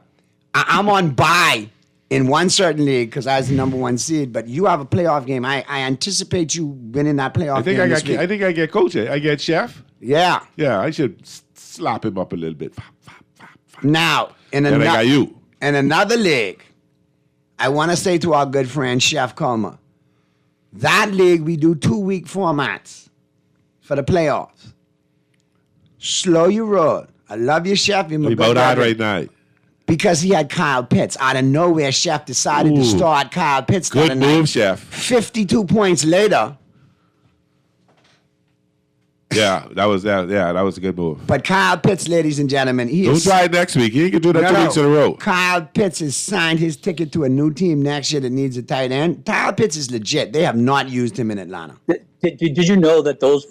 I'm on bye in one certain league because I was the number one seed, but you have a playoff game. I anticipate you winning that playoff I think game I this got. week. I think I get coach. I get chef. Yeah. Yeah, I should slap him up a little bit. Now, in And I got you. another league, I want to say to our good friend Chef Comer, that league we do 2-week formats. for the playoffs. Slow your roll. I love you, Chef. You're my We good both out brother. right now. Because he had Kyle Pitts. Out of nowhere, Chef decided to Ooh. start Kyle Pitts. the Good other night. move, Chef. 52 points later, Yeah, that was a good move. but Kyle Pitts, ladies and gentlemen, he Don't is... try it next week. You ain't gonna do that No, 2 no. weeks in a row. Kyle Pitts has signed his ticket to a new team next year that needs a tight end. Kyle Pitts is legit. They have not used him in Atlanta. Did you know that those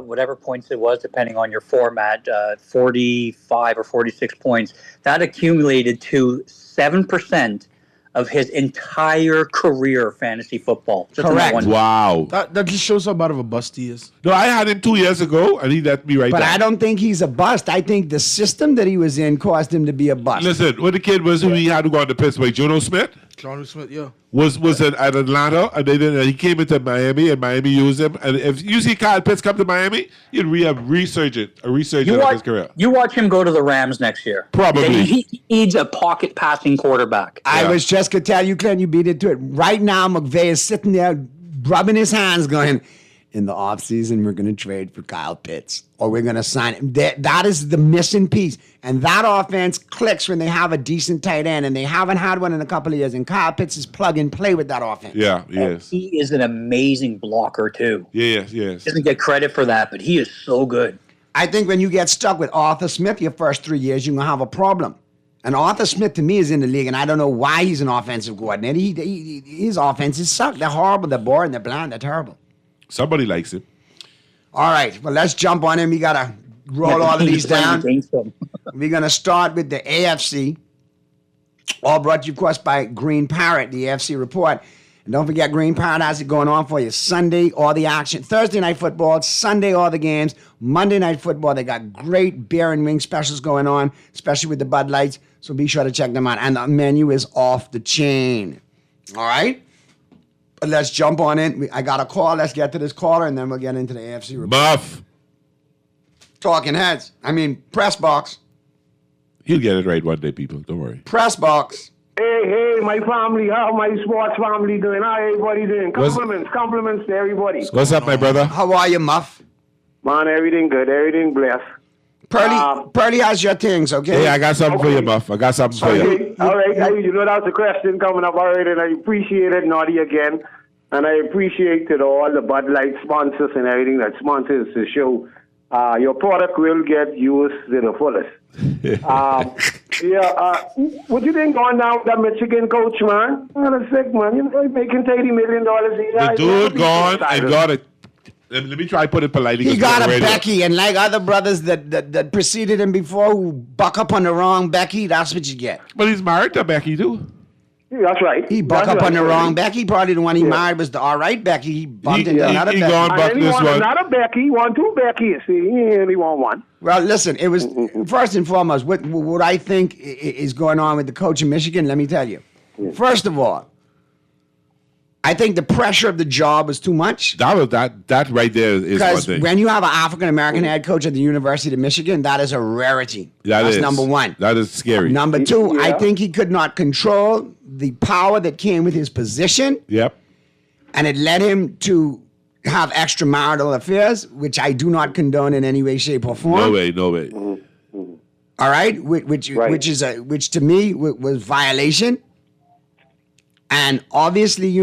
whatever points it was, depending on your format, 45 or 46 points, that accumulated to 7% of his entire career fantasy football? Just in that Correct. one- Wow. That just shows how bad of a bust he is. No, I had him 2 years ago, and he let me right But down. I don't think he's a bust. I think the system that he was in caused him to be a bust. Listen, when the kid was who he had to go on to Pittsburgh, Jono Smith John Smith, yeah. was at Atlanta, and they didn't. He came into Miami, and Miami used him. And if you see Kyle Pitts come to Miami, you'd have a resurgence of his career. You watch him go to the Rams next year. Probably. He needs a pocket passing quarterback. I was just going to tell you, Clint, you beat it to it. Right now, McVay is sitting there rubbing his hands going, in the offseason, we're going to trade for Kyle Pitts or we're going to sign him. That is the missing piece. And that offense clicks when they have a decent tight end, and they haven't had one in a couple of years. And Kyle Pitts is plug and play with that offense. Yeah, yes. He is an amazing blocker, too. Yes. Doesn't get credit for that, but he is so good. I think when you get stuck with Arthur Smith your first 3 years, you're going to have a problem. And Arthur Smith, to me, is in the league, and I don't know why he's an offensive coordinator. His offenses suck. They're horrible. They're boring. They're bland. They're terrible. Somebody likes him. All right. Well, let's jump on him. We got to roll all of these down. We're going to start with the AFC. All brought to you, of course, by Green Parrot, the AFC report. And don't forget, Green Parrot has it going on for you. Sunday, all the action. Thursday night football. Sunday, all the games. Monday night football. They got great beer and wing specials going on, especially with the Bud Lights. So be sure to check them out. And the menu is off the chain. All right? But let's jump on in. I got a call. Let's get to this caller, and then we'll get into the AFC report. Buff. Talking heads. I mean, press box. He'll get it right one day, people. Don't worry. Press box. Hey, my family, how my sports family doing? How everybody doing? Compliments to everybody. What's up, my brother? How are you, Muff? Man, everything good, everything blessed. Pearly has your things, okay? Hey, I got something for you, Muff. I got something for you. Okay, all right. You know that's a question coming up already, and I appreciate it, Naughty, again. And I appreciate all the Bud Light sponsors and everything that sponsors the show. Your product will get used to the fullest. What do you think going down with that Michigan coach, man? That's sick, man. You know, he's making $30 million a year. The dude gone and got it. Let me try to put it politely. He got a radio. Becky, and like other brothers that preceded him before who buck up on the wrong Becky, that's what you get. But he's married to Becky, too. Yeah, that's right. He buck up on the wrong Becky. Probably the one he married was the all right Becky. He bumped into another he Becky. gone buck And he this want one. another Becky. He want two Beckys. See, he only want one. Well, listen, it was first and foremost what I think is going on with the coach in Michigan. Let me tell you. First of all, I think the pressure of the job was too much. That right there is one Because thing. when you have an African American head coach at the University of Michigan, that is a rarity. That's That's number one. That is scary. Number two, I Yeah. think he could not control the power that came with his position, Yep. and it led him to have extramarital affairs, which I do not condone in any way, shape, or form. No way. No way. All right, which to me was violation, and obviously,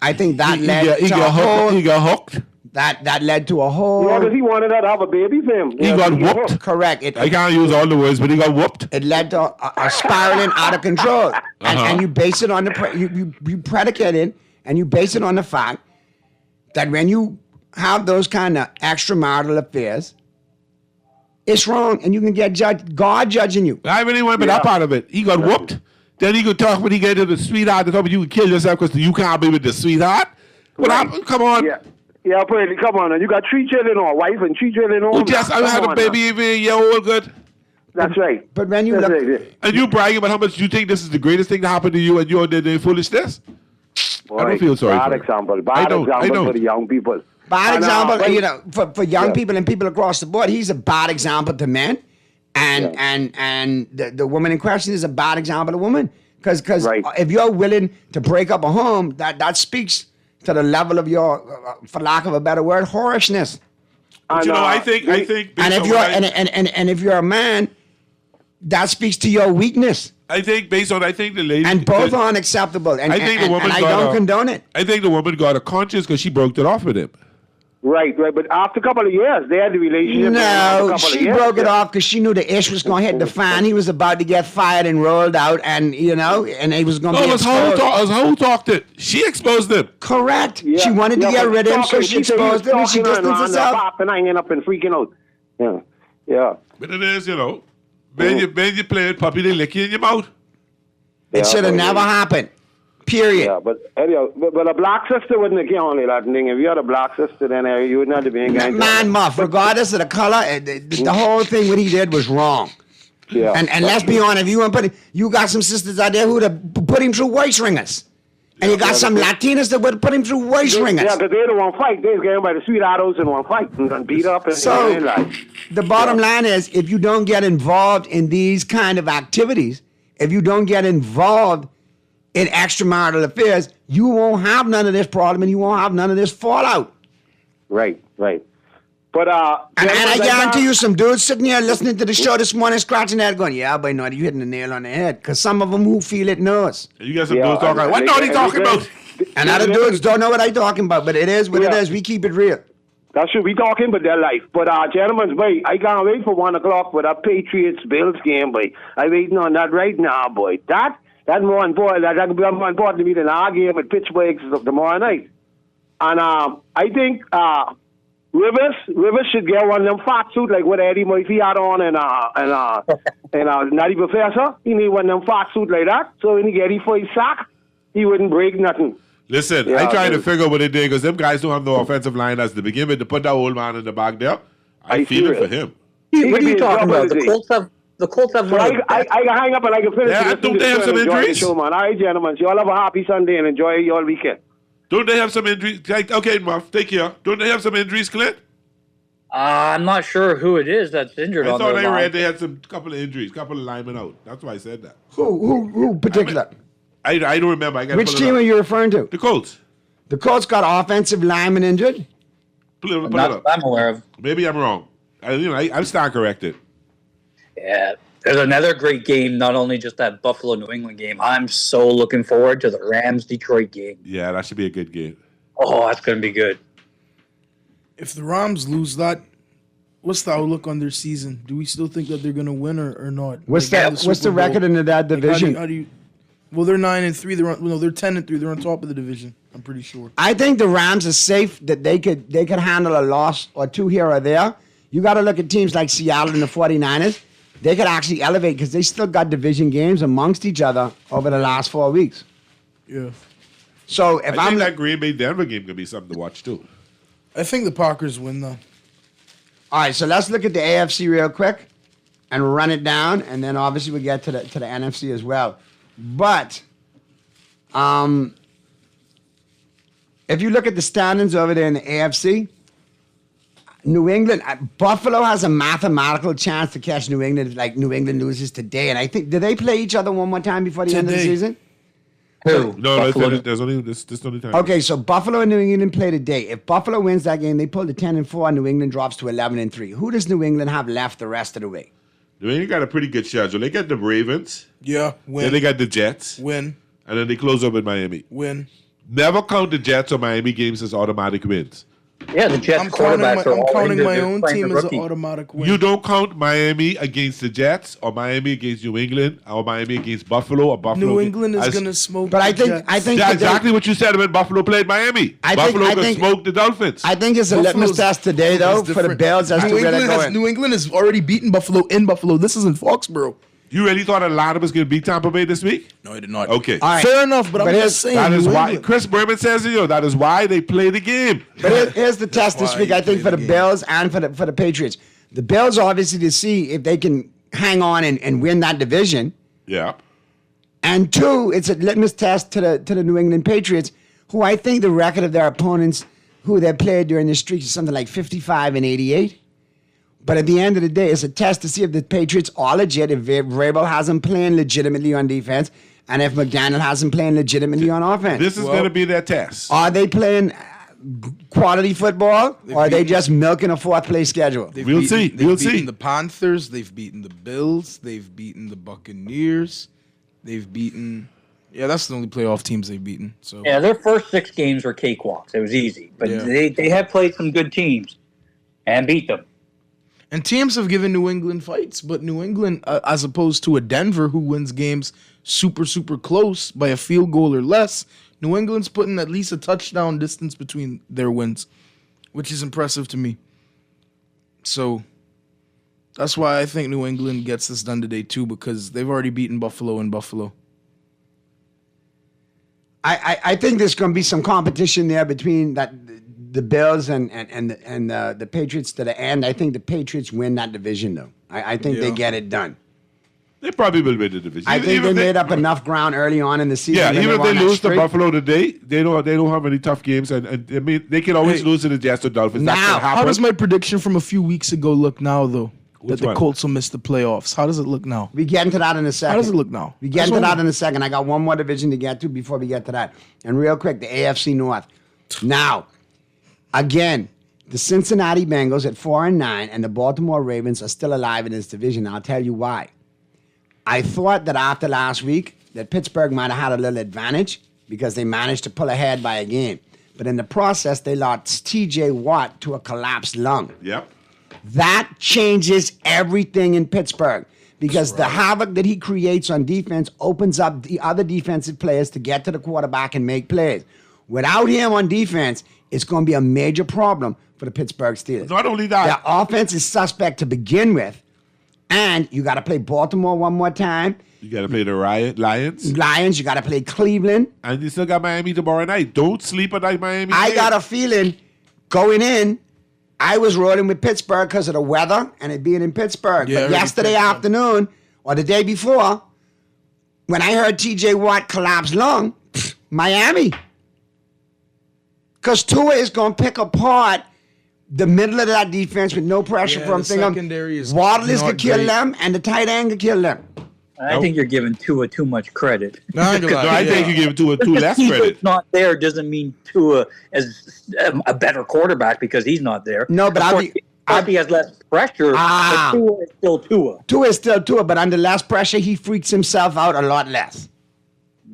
I think that led He to a got whole. hooked. He got hooked. That led to a whole. Because he wanted her to have a baby for him. He got whooped. Correct. I can't use all the words, but he got whooped. It led to a spiraling out of control, and you base it on you predicate it, and you base it on the fact that when you have those kind of extramarital affairs, it's wrong, and you can get God judging you. I really want to be that part of it. He got whooped. Then he could talk when he get to the sweetheart. The top you can kill yourself because you can't be with the sweetheart. Well, come on. Yeah, pretty. Come on, you got 3 children or a wife and 3 children or. Oh, yes, I had a baby even a year old. Good. That's right. But when you look, And you bragging about how much you think this is the greatest thing to happen to you, and you're the foolishness. Boy, I don't feel sorry bad for him. example. I Bad don't. example for the young people. bad And, example, for young people and people across the board, he's a bad example to men, and the woman in question is a bad example to women. Because if you're willing to break up a home, that speaks to the level of your, for lack of a better word, whorishness. But you know, I think. and if you're a man, that speaks to your weakness. I think the lady and both are unacceptable. And I think the woman I don't condone it. I think the woman got a conscience because she broke it off with him. Right. But after a couple of years, they had the relationship. No, she broke it off because she knew the ish was going to hit the fan. He was about to get fired and rolled out, and and he was going to be exposed. It was who talked it. She exposed him. Correct. Yeah. She wanted to get rid of him, so she exposed him, and she distanced herself. And hanging up and freaking out. Yeah. But it is, when you play with puppy, they lick you in your mouth. It should have never happened. Period. Yeah, but anyhow, but a black sister wouldn't have only that thing. If you had a black sister, then you wouldn't have to be in Man, Muff, regardless of the color, the whole thing what he did was wrong. Yeah. And let's be honest, if you got some sisters out there who would have put him through waist ringers. And you got some Latinas that would put him through waist ringers. Yeah, because they don't want to fight. They get him by the sweethearts and want to fight and beat up. And the bottom line is, if you don't get involved in these kind of activities, if you don't get involved in extramarital affairs, you won't have none of this problem and you won't have none of this fallout. Right. But and I guarantee you, some dudes sitting here listening to the show this morning, scratching their head, going, "Yeah, but no, you hitting the nail on the head." Because some of them who feel it knows. You got some dudes talking. What are they talking about? And other dudes don't know what I'm talking about. But it is what it is. We keep it real. That should be talking about their life. But gentlemen, boy, I can't wait for 1 o'clock for that Patriots Bills game, boy. I'm waiting on that right now, boy. That more important. That could be more important to me than our game at Pittsburgh tomorrow night. And I think Rivers should get one of them fat suits like what Eddie Murphy had on and Nutty Professor. He need one of them fat suits like that. So when he get it for his sack, he wouldn't break nothing. Listen, I trying to figure out what they did because them guys don't have no offensive line as the beginning to put that old man in the back there. I feel it for him. What are you talking about? The Colts have one. I can hang up and I can finish. Yeah, don't they have some injuries? Show, man. All right, gentlemen. So you all have a happy Sunday and enjoy your weekend. Don't they have some injuries? Okay, Muff, take care. Don't they have some injuries, Clint? I'm not sure who it is that's injured on their line. I thought I read they had some couple of injuries, couple of linemen out. That's why I said that. Who particular? I don't remember. Which team are you referring to? The Colts. The Colts got offensive linemen injured? Pull it Not up. that I'm aware of. Maybe I'm wrong. I'm still corrected. Yeah. There's another great game, not only just that Buffalo-New England game. I'm so looking forward to the Rams-Detroit game. Yeah, that should be a good game. Oh, that's going to be good. If the Rams lose that, what's the outlook on their season? Do we still think that they're going to win or not? What's the record in that division? How do you, well, they're 9-3. They're 10-3. They're on top of the division. I'm pretty sure. I think the Rams are safe that they could handle a loss or two here or there. You got to look at teams like Seattle and the 49ers. They could actually elevate because they still got division games amongst each other over the last 4 weeks. Yeah. So if I think that Green Bay Denver game could be something to watch too. I think the Packers win though. All right, so let's look at the AFC real quick and run it down, and then obviously we get to the NFC as well. But if you look at the standings over there in the AFC, New England, Buffalo has a mathematical chance to catch New England if like New England loses today. And I think, do they play each other one more time before the end of the season? Who? No, there's only this only time. Okay, so Buffalo and New England play today. If Buffalo wins that game, they pull to 10-4, and New England drops to 11-3. Who does New England have left the rest of the way? New England got a pretty good schedule. They got the Ravens. Yeah, win. Then they got the Jets. Win. And then they close up with Miami. Win. Never count the Jets or Miami games as automatic wins. Yeah, the Jets I'm counting my own playing team the as an rookie. automatic win. You don't count Miami against the Jets or Miami against New England or Miami against Buffalo or Buffalo. New England is going to smoke. But I the think Jets. That's exactly what you said when Buffalo played Miami. Buffalo could smoke the Dolphins. I think it's a litmus test today, though, for the Bills as to where they're going. New England has already beaten Buffalo in Buffalo. This is in Foxborough. You really thought Atlanta was going to beat Tampa Bay this week? No, I did not. Okay. All right. Fair enough, but I'm just saying. That is New why England. Chris Berman says that is why they play the game. But here's the test this week, I think, for the Bills and for the Patriots. The Bills, obviously, to see if they can hang on and win that division. Yeah. And two, it's a litmus test to the New England Patriots, who I think the record of their opponents who they played during the streak is something like 55-88. But at the end of the day, it's a test to see if the Patriots are legit, if Vrabel has them playing legitimately on defense, and if McDaniel has them playing legitimately on offense. This is going to be their test. Are they playing quality football, or are they just milking a fourth place schedule? They've We'll beaten- see. They've We'll beaten see. the Panthers. They've beaten the Bills. They've beaten the Buccaneers. They've beaten. Yeah, that's the only playoff teams they've beaten. So Yeah, their first 6 games were cakewalks. It was easy, but Yeah. they have played some good teams and beat them. And teams have given New England fights, but New England, as opposed to a Denver who wins games super, super close by a field goal or less, New England's putting at least a touchdown distance between their wins, which is impressive to me. So that's why I think New England gets this done today too, because they've already beaten Buffalo in Buffalo. I think there's going to be some competition there between the Bills and the Patriots to the end. I think the Patriots win that division, though. I think they Yeah. get it done. They probably will win the division. I think they made up enough ground early on in the season. Yeah, when even if won they that lose to streak. Buffalo today, they don't have any tough games, and I mean they can always lose to the Jets or Dolphins. That Now, can happen. How does my prediction from a few weeks ago look now, though? Which that the one? Colts will miss the playoffs. How does it look now? We get into that in a second. How does it look now? We get That's into what that in a second. I got one more division to get to before we get to that. And real quick, the AFC North. Now, again, the Cincinnati Bengals at 4-9 and the Baltimore Ravens are still alive in this division. I'll tell you why. I thought that after last week that Pittsburgh might have had a little advantage because they managed to pull ahead by a game. But in the process, they lost TJ Watt to a collapsed lung. Yep. That changes everything in Pittsburgh because the havoc that he creates on defense opens up the other defensive players to get to the quarterback and make plays. Without him on defense, it's going to be a major problem for the Pittsburgh Steelers. Not only that, Their offense is suspect to begin with, and you got to play Baltimore one more time. you got to play the Lions, Lions, you got to play Cleveland. and you still got Miami tomorrow night. Don't sleep at night, Miami. I got a feeling going in, I was rolling with Pittsburgh because of the weather and it being in Pittsburgh. Yeah, I but already yesterday picked them. afternoon or the day before, when I heard TJ Watt collapse lung, Miami. Because Tua is going to pick apart the middle of that defense with no pressure Yeah, from the Thingham. secondary is Waddle is not going to kill great. them, and the tight end can kill them. I think you're giving Tua too much credit. No, I ain't gonna lie. No, I think you give Tua too less Because credit. Tua's not there doesn't mean Tua is a better quarterback because he's not there. No, but Of I'll course, be- of course he has less pressure, Ah. but Tua is still Tua. Tua is still Tua, but under less pressure, he freaks himself out a lot less.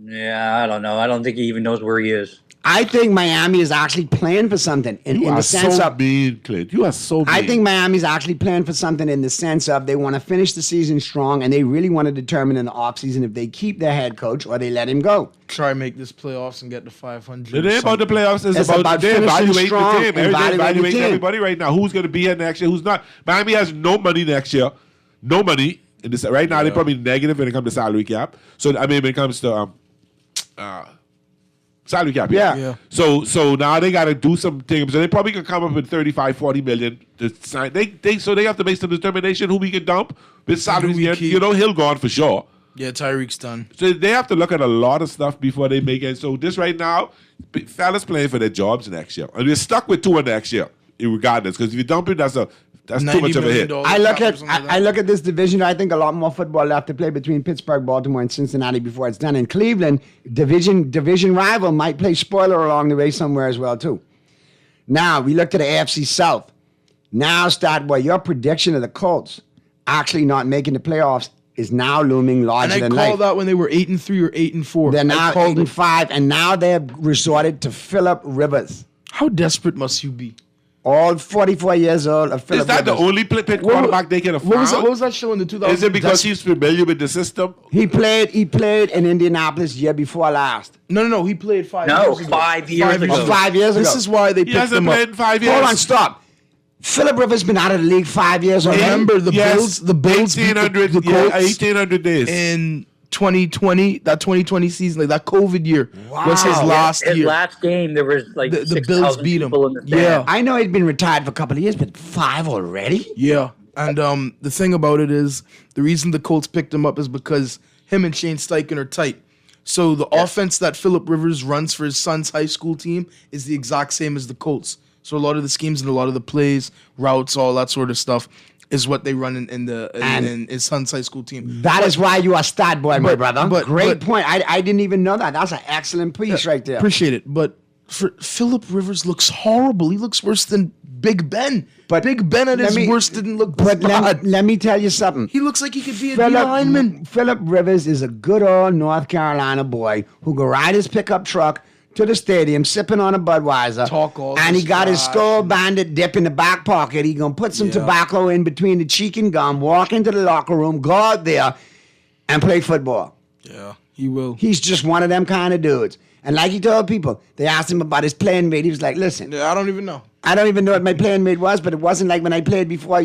Yeah, I don't know. I don't think he even knows where he is. I think Miami is actually playing for something in You the are sense so of. mean, Clint. You are so mean. I think Miami's actually playing for something in the sense of they want to finish the season strong and they really want to determine in the offseason if they keep their head coach or they let him go. Try and make this playoffs and get to 500. It ain't about the playoffs. It's, It's about, about they finishing evaluate strong the team. and They're evaluating the evaluating team. everybody right now. Who's going to be here next year? Who's not? Miami has no money next year. No money. In this, right now, they're probably negative when it comes to salary cap. So, I mean, when it comes to salary cap. Yeah. So now they got to do some things. So they probably can come up with 35, 40 million to sign. So they have to make some determination who we can dump with salaries. we keep. You know, Hill gone for sure. Yeah, Tyreek's done. So they have to look at a lot of stuff before they make it. So this right now, fellas playing for their jobs next year, and we're stuck with Tua next year, regardless. Because if you dump it, that's too much of a hit. I look at this division. I think a lot more football left to play between Pittsburgh, Baltimore, and Cincinnati before it's done. In Cleveland, division rival might play spoiler along the way somewhere as well too. Now we look to the AFC South. Now, Statboy, your prediction of the Colts actually not making the playoffs is now looming And larger I than called life. that when they were 8-3 or 8-4. They're I now called it. 8-5, and now they have resorted to Phillip Rivers. How desperate must you be? All 44 years old of Phillip Is that Rivers. the only pit quarterback they can afford? What was that show in the 2000s? Is it because he's familiar with the system? He played in Indianapolis year before last. No. He played 5 No, years ago. 5 years ago. Oh, 5 years ago. This is why they He picked hasn't him played up. in 5 years. Hold on, stop. Phillip Rivers been out of the league 5 years already. Remember the Bills? The Bills beat 1800, the Colts 1800 days. in 2020. That 2020 season, like that COVID year, was his Wow. last His year. last game, there was like The 6,000 Bills beat him. people in the Yeah. stands. I know he'd been retired for a couple of years, but 5 already? Yeah, and the thing about it is the reason the Colts picked him up is because him and Shane Steichen are tight. So the offense that Phillip Rivers runs for his son's high school team is the exact same as the Colts. So a lot of the schemes and a lot of the plays, routes, all that sort of stuff is what they run in his son's high school team. That is why you are stat boy, my but- brother. but- Great but- point. I didn't even know that. That's an excellent piece right there. Appreciate it, but Phillip Rivers looks horrible. He looks worse than Big Ben. But Big Ben at his worst didn't look this bad. Let me tell you something. He looks like he could be a D lineman. Phillip Rivers is a good old North Carolina boy who could ride his pickup truck to the stadium, sipping on a Budweiser. And he got his Skull Bandit dip in the back pocket. He gonna put some tobacco in between the cheek and gum, walk into the locker room, go out there, and play football. Yeah, he will. He's just one of them kind of dudes. And like he told people, they asked him about his playing mate. He was like, listen. Yeah, I don't even know. I don't even know what my playing mate was, but it wasn't like when I played before,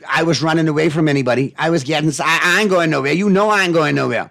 I was running away from anybody. I was getting, I ain't going nowhere. You know I ain't going nowhere.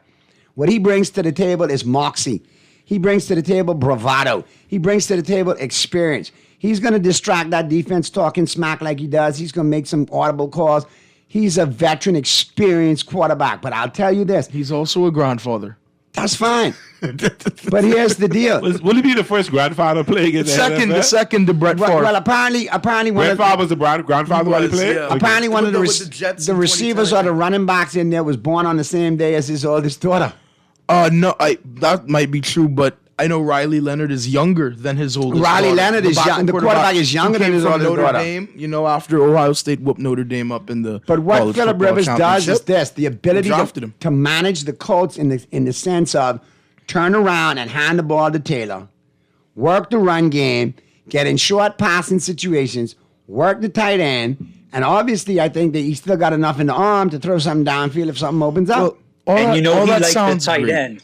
What he brings to the table is moxie. He brings to the table bravado. He brings to the table experience. He's going to distract that defense talking smack like he does. He's going to make some audible calls. He's a veteran, experienced quarterback. But I'll tell you this. He's also a grandfather. That's fine. But here's the deal. Will he be the first grandfather playing in the NFL? The second to Brett Favre. Well, apparently Brett Favre was the grandfather when he played? Yeah. Apparently one of the receivers or the running backs in there was born on the same day as his oldest daughter. No, that might be true, but I know Riley Leonard is younger than his oldest Riley daughter. Leonard is young. The quarterback is younger than his oldest Notre daughter. Dame, after Ohio State whooped Notre Dame up in the But what Phillip Rivers does is this: the ability him. to manage the Colts in the sense of turn around and hand the ball to Taylor, work the run game, get in short passing situations, work the tight end, and obviously I think that he's still got enough in the arm to throw something downfield if something opens up. Well, he likes the tight ends.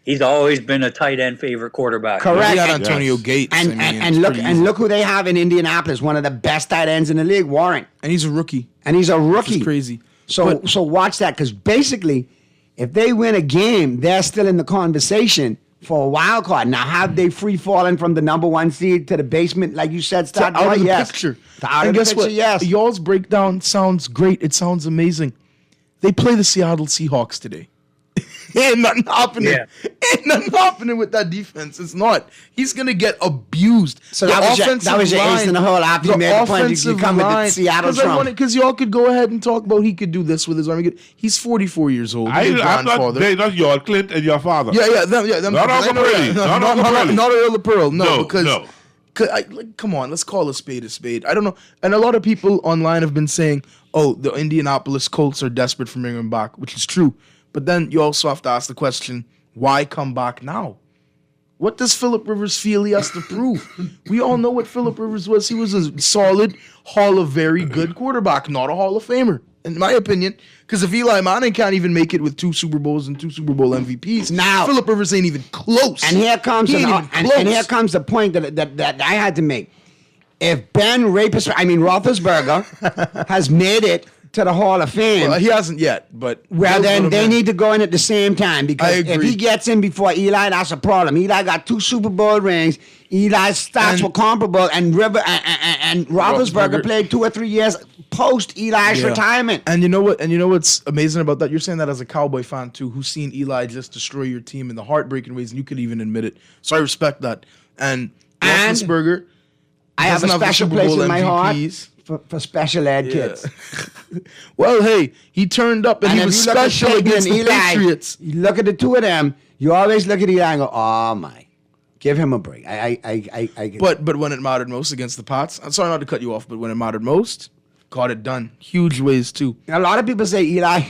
He's always been a tight end favorite quarterback. Correct. He got Antonio Gates. And look who they have in Indianapolis, one of the best tight ends in the league, Warren. And he's a rookie. It's crazy. So watch that, because basically, if they win a game, they're still in the conversation for a wild card. Now, have they free fallen from the number one seed to the basement, like you said, out of the picture? Out of the picture, yes. Y'all's breakdown sounds great. It sounds amazing. They play the Seattle Seahawks today. Ain't nothing happening. Yeah. Ain't nothing happening with that defense. It's not. He's going to get abused. So that was your ace in the hole after you made the point. You come with the Seattle Trump. Because y'all could go ahead and talk about he could do this with his arm. He's 44 years old. I'm not your Clint and your father. Yeah. Not Uncle Pearly. Not Earl of Pearl. No. Come on, let's call a spade a spade. I don't know. And a lot of people online have been saying, oh, the Indianapolis Colts are desperate for bringing him back, which is true. But then you also have to ask the question, why come back now? What does Phillip Rivers feel he has to prove? We all know what Phillip Rivers was. He was a solid Hall of Very good quarterback, not a Hall of Famer, in my opinion. Because if Eli Manning can't even make it with 2 Super Bowls and 2 Super Bowl MVPs, now Phillip Rivers ain't even close. And here comes here comes the point that I had to make. If Roethlisberger has made it to the Hall of Fame. Well, he hasn't yet, but then they need to go in at the same time, because if he gets in before Eli, that's a problem. Eli got 2 Super Bowl rings. Eli's stats were comparable, and Roethlisberger played 2 or 3 years post Eli's retirement. And you know what? And you know what's amazing about that? You're saying that as a Cowboy fan too, who's seen Eli just destroy your team in the heartbreaking ways, and you could even admit it. So I respect that. And Roethlisberger, I have a special place in my heart for special ed kids. Well, hey, he turned up and he was special against the Patriots. You look at the two of them, you always look at Eli and go, oh my, give him a break. But when it mattered most against the Pats, I'm sorry not to cut you off, but when it mattered most, got it done. Huge ways too. A lot of people say Eli,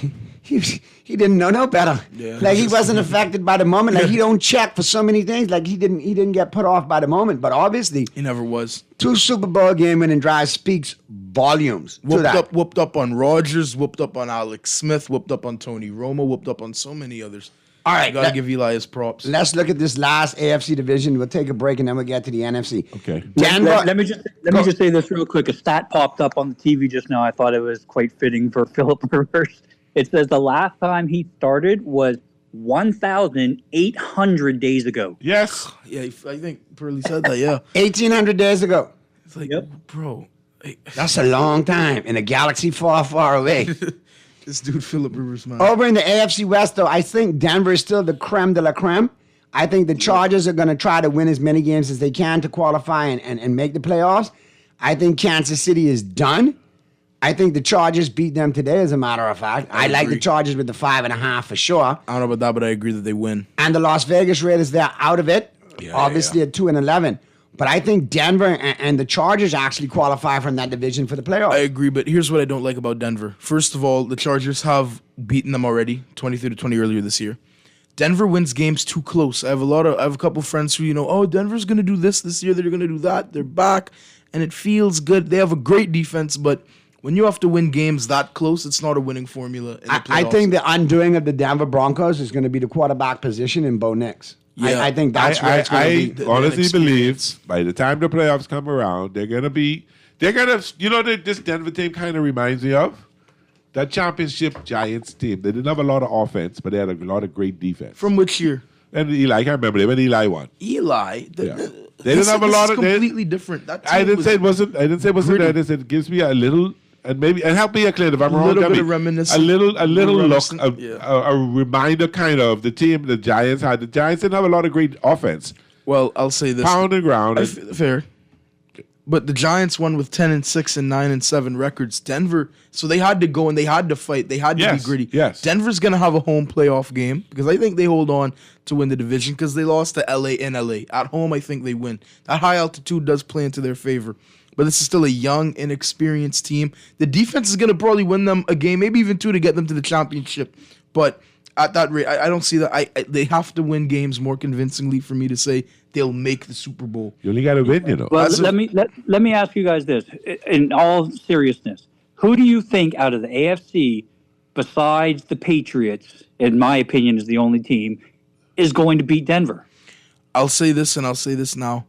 he didn't know no better. Yeah, like he wasn't affected by the moment. Like he don't check for so many things. Like he didn't get put off by the moment. But obviously he never was. 2 Super Bowl game winning drives speaks volumes. Whooped up on Rodgers, whooped up on Alex Smith, whooped up on Tony Romo, whooped up on so many others. All right, gotta give Eli his props. Let's look at this last AFC division. We'll take a break and then we'll get to the NFC. Okay. Let me just say this real quick. A stat popped up on the TV just now. I thought it was quite fitting for Phillip Rivers. It says the last time he started was 1,800 days ago. Yes. Yeah, I think Pearly said that, yeah. 1,800 days ago. It's like, bro. That's a long time in a galaxy far, far away. This dude, Phillip Rivers, man. Over in the AFC West, though, I think Denver is still the creme de la creme. I think the Chargers are going to try to win as many games as they can to qualify and make the playoffs. I think Kansas City is done. I think the Chargers beat them today, as a matter of fact. I like the Chargers with the 5.5 for sure. I don't know about that, but I agree that they win. And the Las Vegas Raiders, they're out of it. Obviously at 2-11. But I think Denver and the Chargers actually qualify from that division for the playoffs. I agree, but here's what I don't like about Denver. First of all, the Chargers have beaten them already, 23-20 earlier this year. Denver wins games too close. I have a couple friends who, Denver's going to do this year, they're going to do that. They're back, and it feels good. They have a great defense, but when you have to win games that close, it's not a winning formula in the playoffs. I think the undoing of the Denver Broncos is going to be the quarterback position in Bo Nix. Yeah. I think that's where it's going to be. I honestly believe by the time the playoffs come around, this Denver team kind of reminds me of that championship Giants team. They didn't have a lot of offense, but they had a lot of great defense. From which year? And Eli, I can't remember when Eli won. Eli? They didn't have a lot of completely different. That I didn't say it wasn't. I didn't say it wasn't. Gritty. That. I said it gives me a little. And help me clear if I'm wrong. A little bit of reminiscence. A little look, Yeah. a reminder kind of the team the Giants had. The Giants didn't have a lot of great offense. Well, I'll say this. Pound and ground. Fair. But the Giants won with 10-6 and 9-7 records. Denver, so they had to go and they had to fight. They had to be gritty. Yes. Denver's going to have a home playoff game because I think they hold on to win the division because they lost to LA in LA. At home, I think they win. That high altitude does play into their favor. But this is still a young, inexperienced team. The defense is going to probably win them a game, maybe even two, to get them to the championship. But at that rate, I don't see that. They have to win games more convincingly for me to say they'll make the Super Bowl. You only got to win, Well, let me ask you guys this. In all seriousness, who do you think out of the AFC, besides the Patriots, in my opinion, is the only team, is going to beat Denver? I'll say this, and I'll say this now.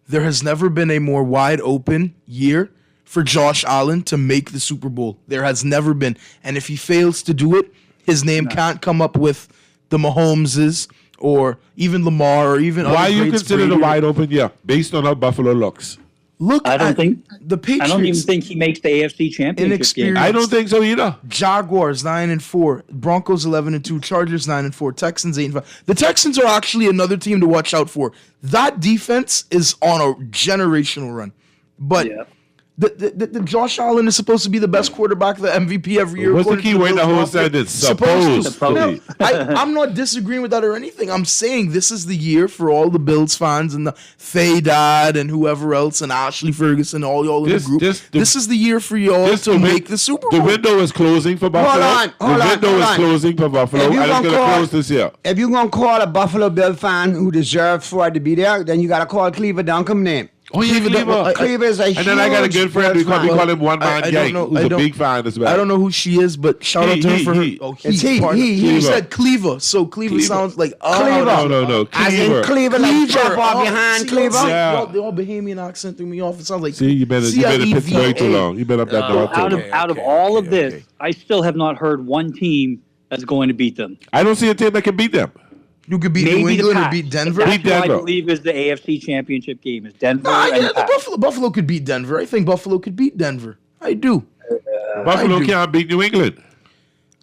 There has never been a more wide open year for Josh Allen to make the Super Bowl. There has never been. And if he fails to do it, his name can't come up with the Mahomeses or even Lamar or even Why other you greats, consider Brady. the wide open? Yeah, based on how Buffalo looks. Look, I don't think the Patriots. I don't even think he makes the AFC Championship game. Inexperienced. I don't think so either. Jaguars 9-4, Broncos 11-2, Chargers 9-4, Texans 8-5. The Texans are actually another team to watch out for. That defense is on a generational run, but the Josh Allen is supposed to be the best quarterback, the MVP every year. What's the according key to word the Bills whole roster. said? It's Supposed supposed to. to. No, I'm not disagreeing with that or anything. I'm saying this is the year for all the Bills fans and the Faye Dad and whoever else and Ashley Ferguson, all y'all in the group. This is the year for y'all to make the Super Bowl. The window is closing for Buffalo. Hold on, the window is closing for Buffalo, and it's going to close this year. If you're going to call a Buffalo Bill fan who deserves for it to be there, then you got to call Cleaver Duncombe name. Oh, yeah, Cleaver. Cleaver is a huge And then I got a good friend, we call him One Man I Gang, don't know- who's a big fan as well. I don't know who she is, but shout out to her for her. It's he. You said Cleaver, so Cleaver sounds like Cleaver. No. As in Cleaver, like chop off behind Cleaver. Yeah. The all Bahamian accent threw me off. It sounds like See, you've been in Pittsburgh too long. You've been up that north too long. Out of all of this, I still have not heard one team that's going to beat them. I don't see a team that can beat them. You could beat New England or beat Denver. That's what I believe is the AFC Championship game is Denver and the Pats. Buffalo could beat Denver. I think Buffalo could beat Denver. I do. Buffalo can't beat New England.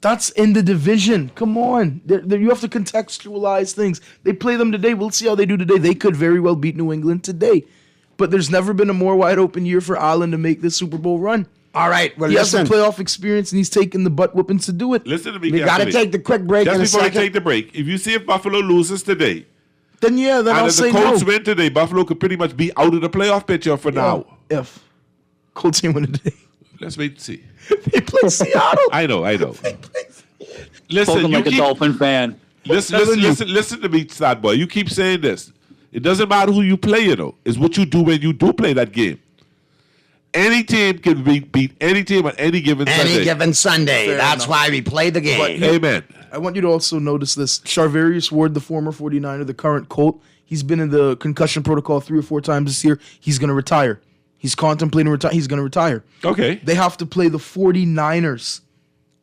That's in the division. Come on. You have to contextualize things. They play them today. We'll see how they do today. They could very well beat New England today. But there's never been a more wide open year for Allen to make this Super Bowl run. All right. Well, he listen. has the playoff experience, and he's taking the butt whoopings to do it. Listen to me We got to carefully. take the quick break in a Just before we second. take the break, if you see if Buffalo loses today, then and I'll if say the Colts no. win today, Buffalo could pretty much be out of the playoff picture for now. If Colts ain't win today. Let's wait and see. They play Seattle. I know. Listen, Spoken like a Dolphin fan. Listen to me, Stat Boy. You keep saying this. It doesn't matter who you play, It's what you do when you do play that game. Any team can beat any team on any given Sunday. Any given Sunday. Fair That's enough. why we play the game. But- Amen. I want you to also notice this. Charvarius Ward, the former 49er, the current Colt, he's been in the concussion protocol 3 or 4 times this year. He's going to retire. He's contemplating retire. He's going to retire. Okay. They have to play the 49ers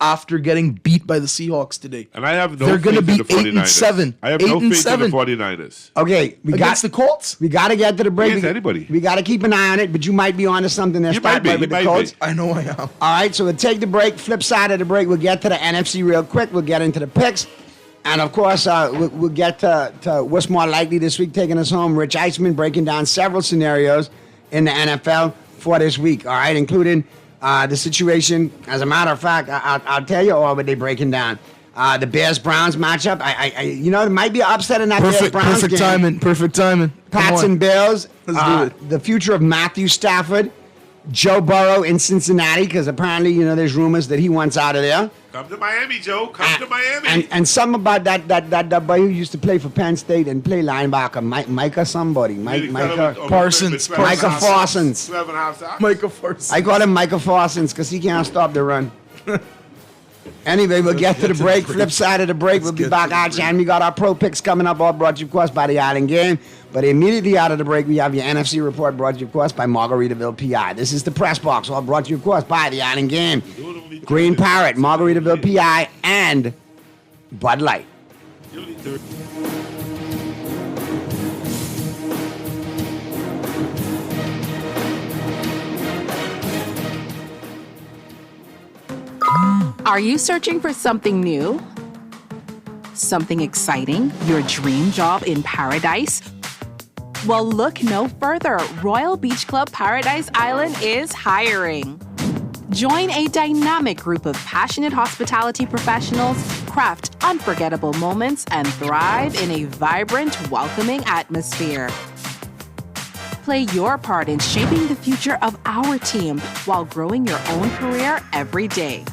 after getting beat by the Seahawks today. And I have no They're faith gonna in be the 49ers. 8-7. I have no faith in the 8-7. 49ers. Okay, we Against the Colts? We got to get to the break. Against anybody. We got to keep an eye on it, but you might be onto something there. You might be, with you the might Colts. be. I know I am. All right, so we'll take the break. Flip side of the break, we'll get to the NFC real quick. We'll get into the picks. And, of course, we'll get to what's more likely this week taking us home. Rich Eisman breaking down several scenarios in the NFL for this week, all right, including the situation. As a matter of fact, I'll tell you all what they're breaking down. The Bears-Browns matchup. It might be an upset in that Bears-Browns game. Perfect timing. Pats and Bills. Let's do it. The future of Matthew Stafford. Joe Burrow in Cincinnati, because apparently, there's rumors that he wants out of there. Come to Miami, Joe. Come to Miami. And something about that boy who used to play for Penn State and play linebacker, Micah somebody. Micah Parsons. Micah Parsons. 12.5 sacks. Micah Parsons. I call him Micah Parsons because he can't stop the run. Anyway, we'll get to the break. Flip side of the break, we'll be back at you. And we got our pro picks coming up, all brought to you, of course, by the Island Game. But immediately out of the break, we have your NFC report brought to you, of course, by Margaritaville PI. This is the Press Box, all brought to you, of course, by the Island Game. Green Parrot, Margaritaville PI, and Bud Light. Are you searching for something new? Something exciting? Your dream job in paradise? Well, look no further. Royal Beach Club Paradise Island is hiring. Join a dynamic group of passionate hospitality professionals, craft unforgettable moments, and thrive in a vibrant, welcoming atmosphere. Play your part in shaping the future of our team while growing your own career every day.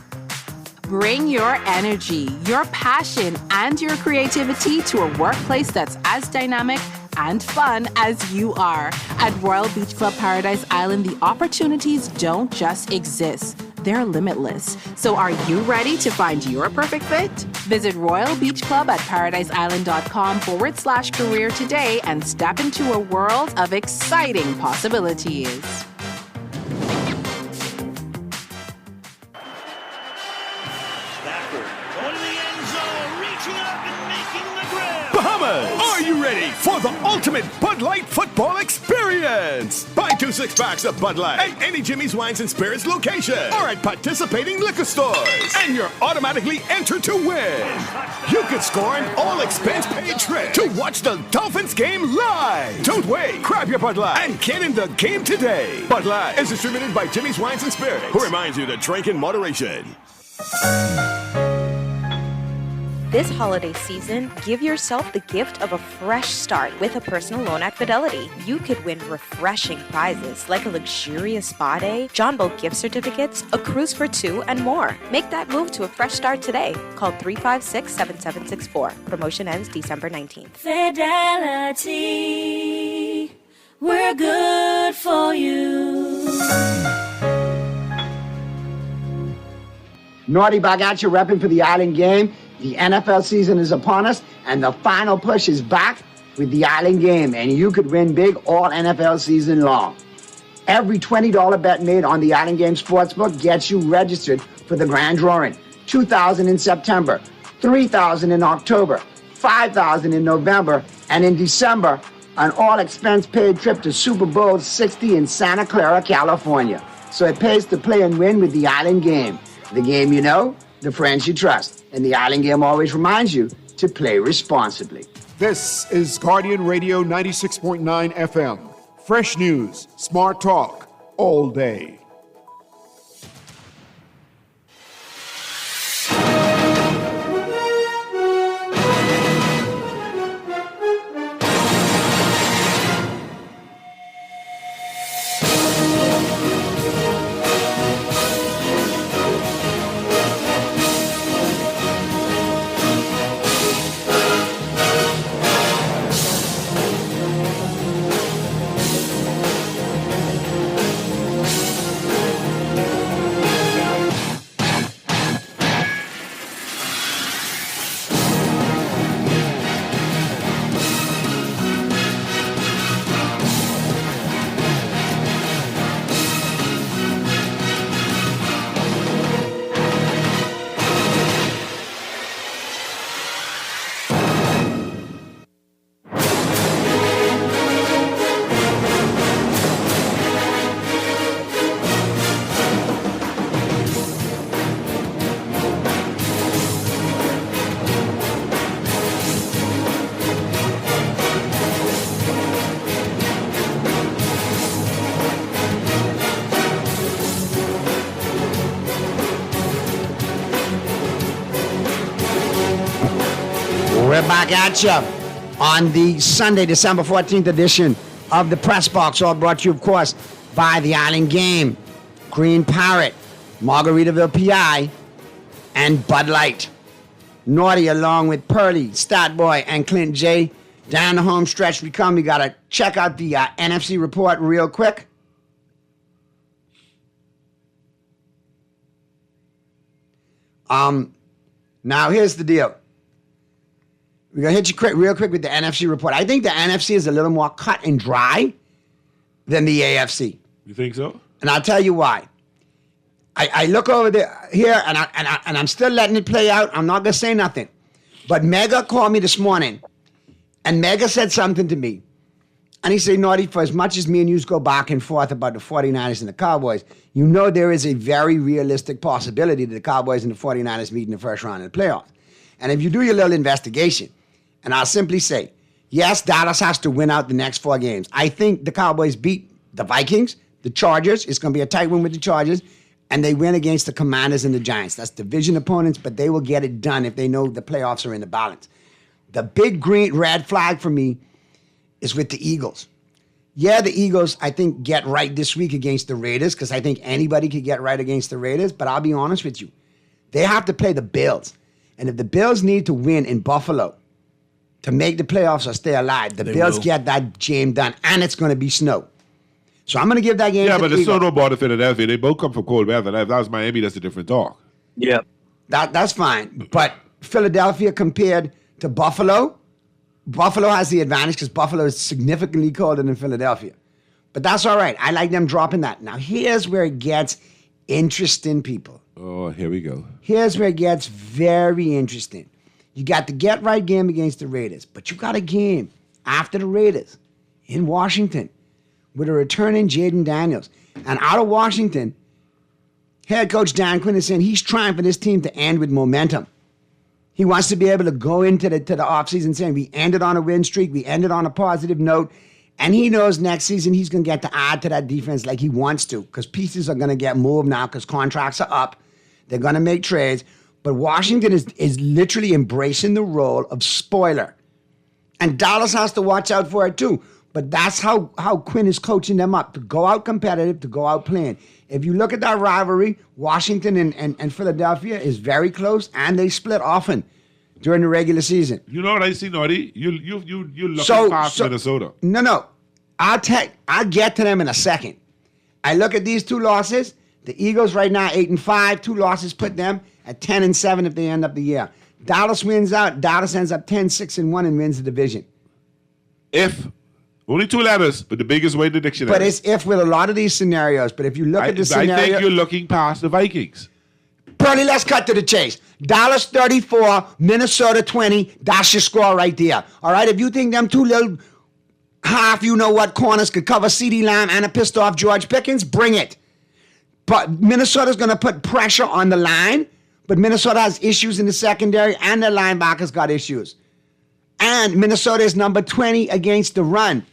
Bring your energy, your passion, and your creativity to a workplace that's as dynamic and fun as you are. At Royal Beach Club Paradise Island, the opportunities don't just exist. They're limitless. So are you ready to find your perfect fit? Visit Royal Beach Club at paradiseisland.com/career today and step into a world of exciting possibilities. Stafford going to the end zone, reaching up and making the grab. Bahamas, are you ready for the ultimate Bud Light football experience? Buy 2 6-packs of Bud Light at any Jimmy's Wines and Spirits location or at participating liquor stores, and you're automatically entered to win. You could score an all-expense-paid trip to watch the Dolphins game live. Don't wait. Grab your Bud Light and get in the game today. Bud Light is distributed by Jimmy's Wines and Spirits, who reminds you to drink in moderation. This holiday season, give yourself the gift of a fresh start with a personal loan at Fidelity. You could win refreshing prizes like a luxurious spa day, John Boat gift certificates, a cruise for 2, and more. Make that move to a fresh start today. Call 356-7764. Promotion ends December 19th. Fidelity, we're good for you. Naughty back at you, repping for the Island Game. The NFL season is upon us, and the final push is back with the Island Game, and you could win big all NFL season long. Every $20 bet made on the Island Game Sportsbook gets you registered for the grand drawing. $2,000 in September, $3,000 in October, $5,000 in November, and in December, an all-expense-paid trip to Super Bowl 60 in Santa Clara, California. So it pays to play and win with the Island Game. The game you know, the friends you trust. And the Island Game always reminds you to play responsibly. This is Guardian Radio 96.9 FM. Fresh news, smart talk, all day. back at you on the Sunday, December 14th edition of the Press Box, all brought to you, of course, by the Island Game, Green Parrot, Margaritaville PI, and Bud Light. Naughty along with Pearly, Stat Boy, and Clint J. Down the home stretch we come. We got to check out the NFC report real quick. Now, here's the deal. We're going to hit you real quick with the NFC report. I think the NFC is a little more cut and dry than the AFC. You think so? And I'll tell you why. I look over there here, and I'm still letting it play out. I'm not going to say nothing. But Mega called me this morning, and Mega said something to me. And he said, Naughty, for as much as me and you go back and forth about the 49ers and the Cowboys, you know there is a very realistic possibility that the Cowboys and the 49ers meet in the first round of the playoffs. And if you do your little investigation, and I'll simply say, yes, Dallas has to win out the next 4 games. I think the Cowboys beat the Vikings, the Chargers. It's going to be a tight win with the Chargers. And they win against the Commanders and the Giants. That's division opponents, but they will get it done if they know the playoffs are in the balance. The big red flag for me is with the Eagles. Yeah, the Eagles, I think, get right this week against the Raiders because I think anybody could get right against the Raiders. But I'll be honest with you. They have to play the Bills. And if the Bills need to win in Buffalo to make the playoffs or stay alive, the Bills get that game done. And it's going to be snow. So I'm going to give that game to the Eagles. Yeah, but the snow don't bother Philadelphia. They both come from cold weather. If that was Miami, that's a different talk. Yeah. That's fine. But Philadelphia compared to Buffalo, Buffalo has the advantage because Buffalo is significantly colder than Philadelphia. But that's all right. I like them dropping that. Now, here's where it gets interesting, people. Oh, here we go. Here's where it gets very interesting. You got the get-right game against the Raiders, but you got a game after the Raiders in Washington with a returning Jaden Daniels. And out of Washington, head coach Dan Quinn is saying he's trying for this team to end with momentum. He wants to be able to go into the offseason saying we ended on a win streak, we ended on a positive note, and he knows next season he's going to get to add to that defense like he wants to because pieces are going to get moved now because contracts are up. They're going to make trades. But Washington is literally embracing the role of spoiler. And Dallas has to watch out for it too. But that's how Quinn is coaching them up, to go out competitive, to go out playing. If you look at that rivalry, Washington and Philadelphia is very close, and they split often during the regular season. You know what I see, Naughty? You looking past Minnesota. No. I'll get to them in a second. I look at these 2 losses. The Eagles right now 8-5. 2 losses put them at 10-7 if they end up the year. Dallas wins out. Dallas ends up 10-6-1 and wins the division. If. Only 2 letters, but the biggest way in the dictionary. But it's if with a lot of these scenarios. But if you look at the scenario... I think you're looking past the Vikings. Pearly, let's cut to the chase. Dallas 34, Minnesota 20. That's your score right there. All right? If you think them 2 little half-you-know-what corners could cover CeeDee Lamb and a pissed-off George Pickens, bring it. But Minnesota's going to put pressure on the line. But Minnesota has issues in the secondary, and their linebackers got issues. And Minnesota is number 20 against the run,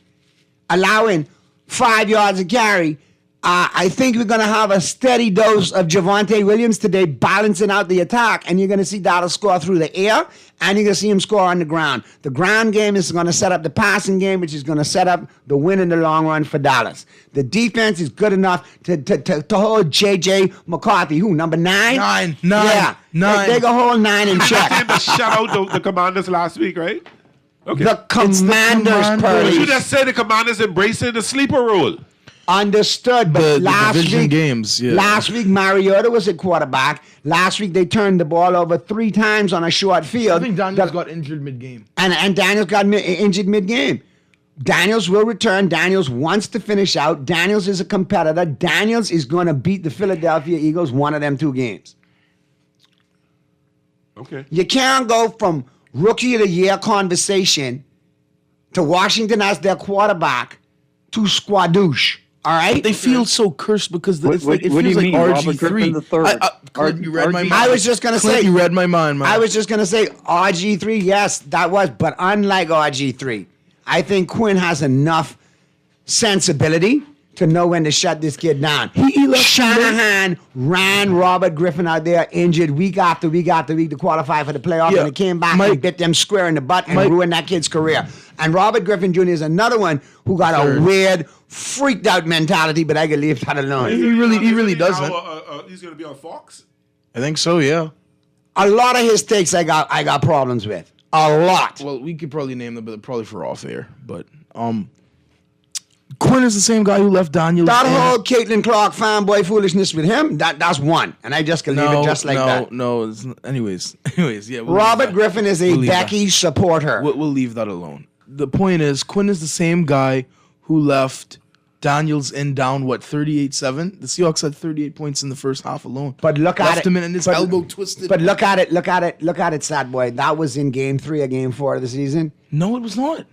allowing 5 yards a carry. I think we're going to have a steady dose of Javonte Williams today balancing out the attack, and you're going to see Dallas score through the air, and you're going to see him score on the ground. The ground game is going to set up the passing game, which is going to set up the win in the long run for Dallas. The defense is good enough to hold J.J. McCarthy, who, number 9? 9. Yeah, 9. They can hold 9 in check. Shout out the Commanders last week, right? Okay. The Commanders, Pearly. You just said the Commanders embracing the sleeper rule. Understood, but last week, games, yeah. Last week Mariota was at quarterback. Last week they turned the ball over 3 times on a short field. I think Daniels got injured mid-game. And Daniels got injured mid-game. Daniels will return. Daniels wants to finish out. Daniels is a competitor. Daniels is going to beat the Philadelphia Eagles one of them 2 games. Okay. You can't go from Rookie of the Year conversation to Washington as their quarterback to squadouche. All right? They feel so cursed because it feels like RG3. You read my mind. I was just going to say. You read my mind, man. I was just going to say RG3, yes, that was. But unlike RG3, I think Quinn has enough sensibility to know when to shut this kid down. He left Shanahan ran Robert Griffin out there injured week after week after week to qualify for the playoff, Yeah, and he came back and bit them square in the butt and ruined that kid's career. And Robert Griffin Jr. is another one who got a weird, freaked out mentality, but I can leave that alone. He really doesn't. He's going to be on Fox? I think so, yeah. A lot of his takes I got problems with. A lot. Well, we could probably name them, but probably for off air. But Quinn is the same guy who left Daniels. That whole Caitlin Clark fanboy foolishness with him, that's one. And I just can leave it just like that. No. Anyways, yeah. Robert Griffin is a Becky supporter. We'll leave that alone. The point is, Quinn is the same guy who left Daniels in down, 38-7? The Seahawks had 38 points in the first half alone. But look at left it. him in and his elbow twisted. But look at it, sad boy. That was in game 3 of game 4 of the season. No, it was not.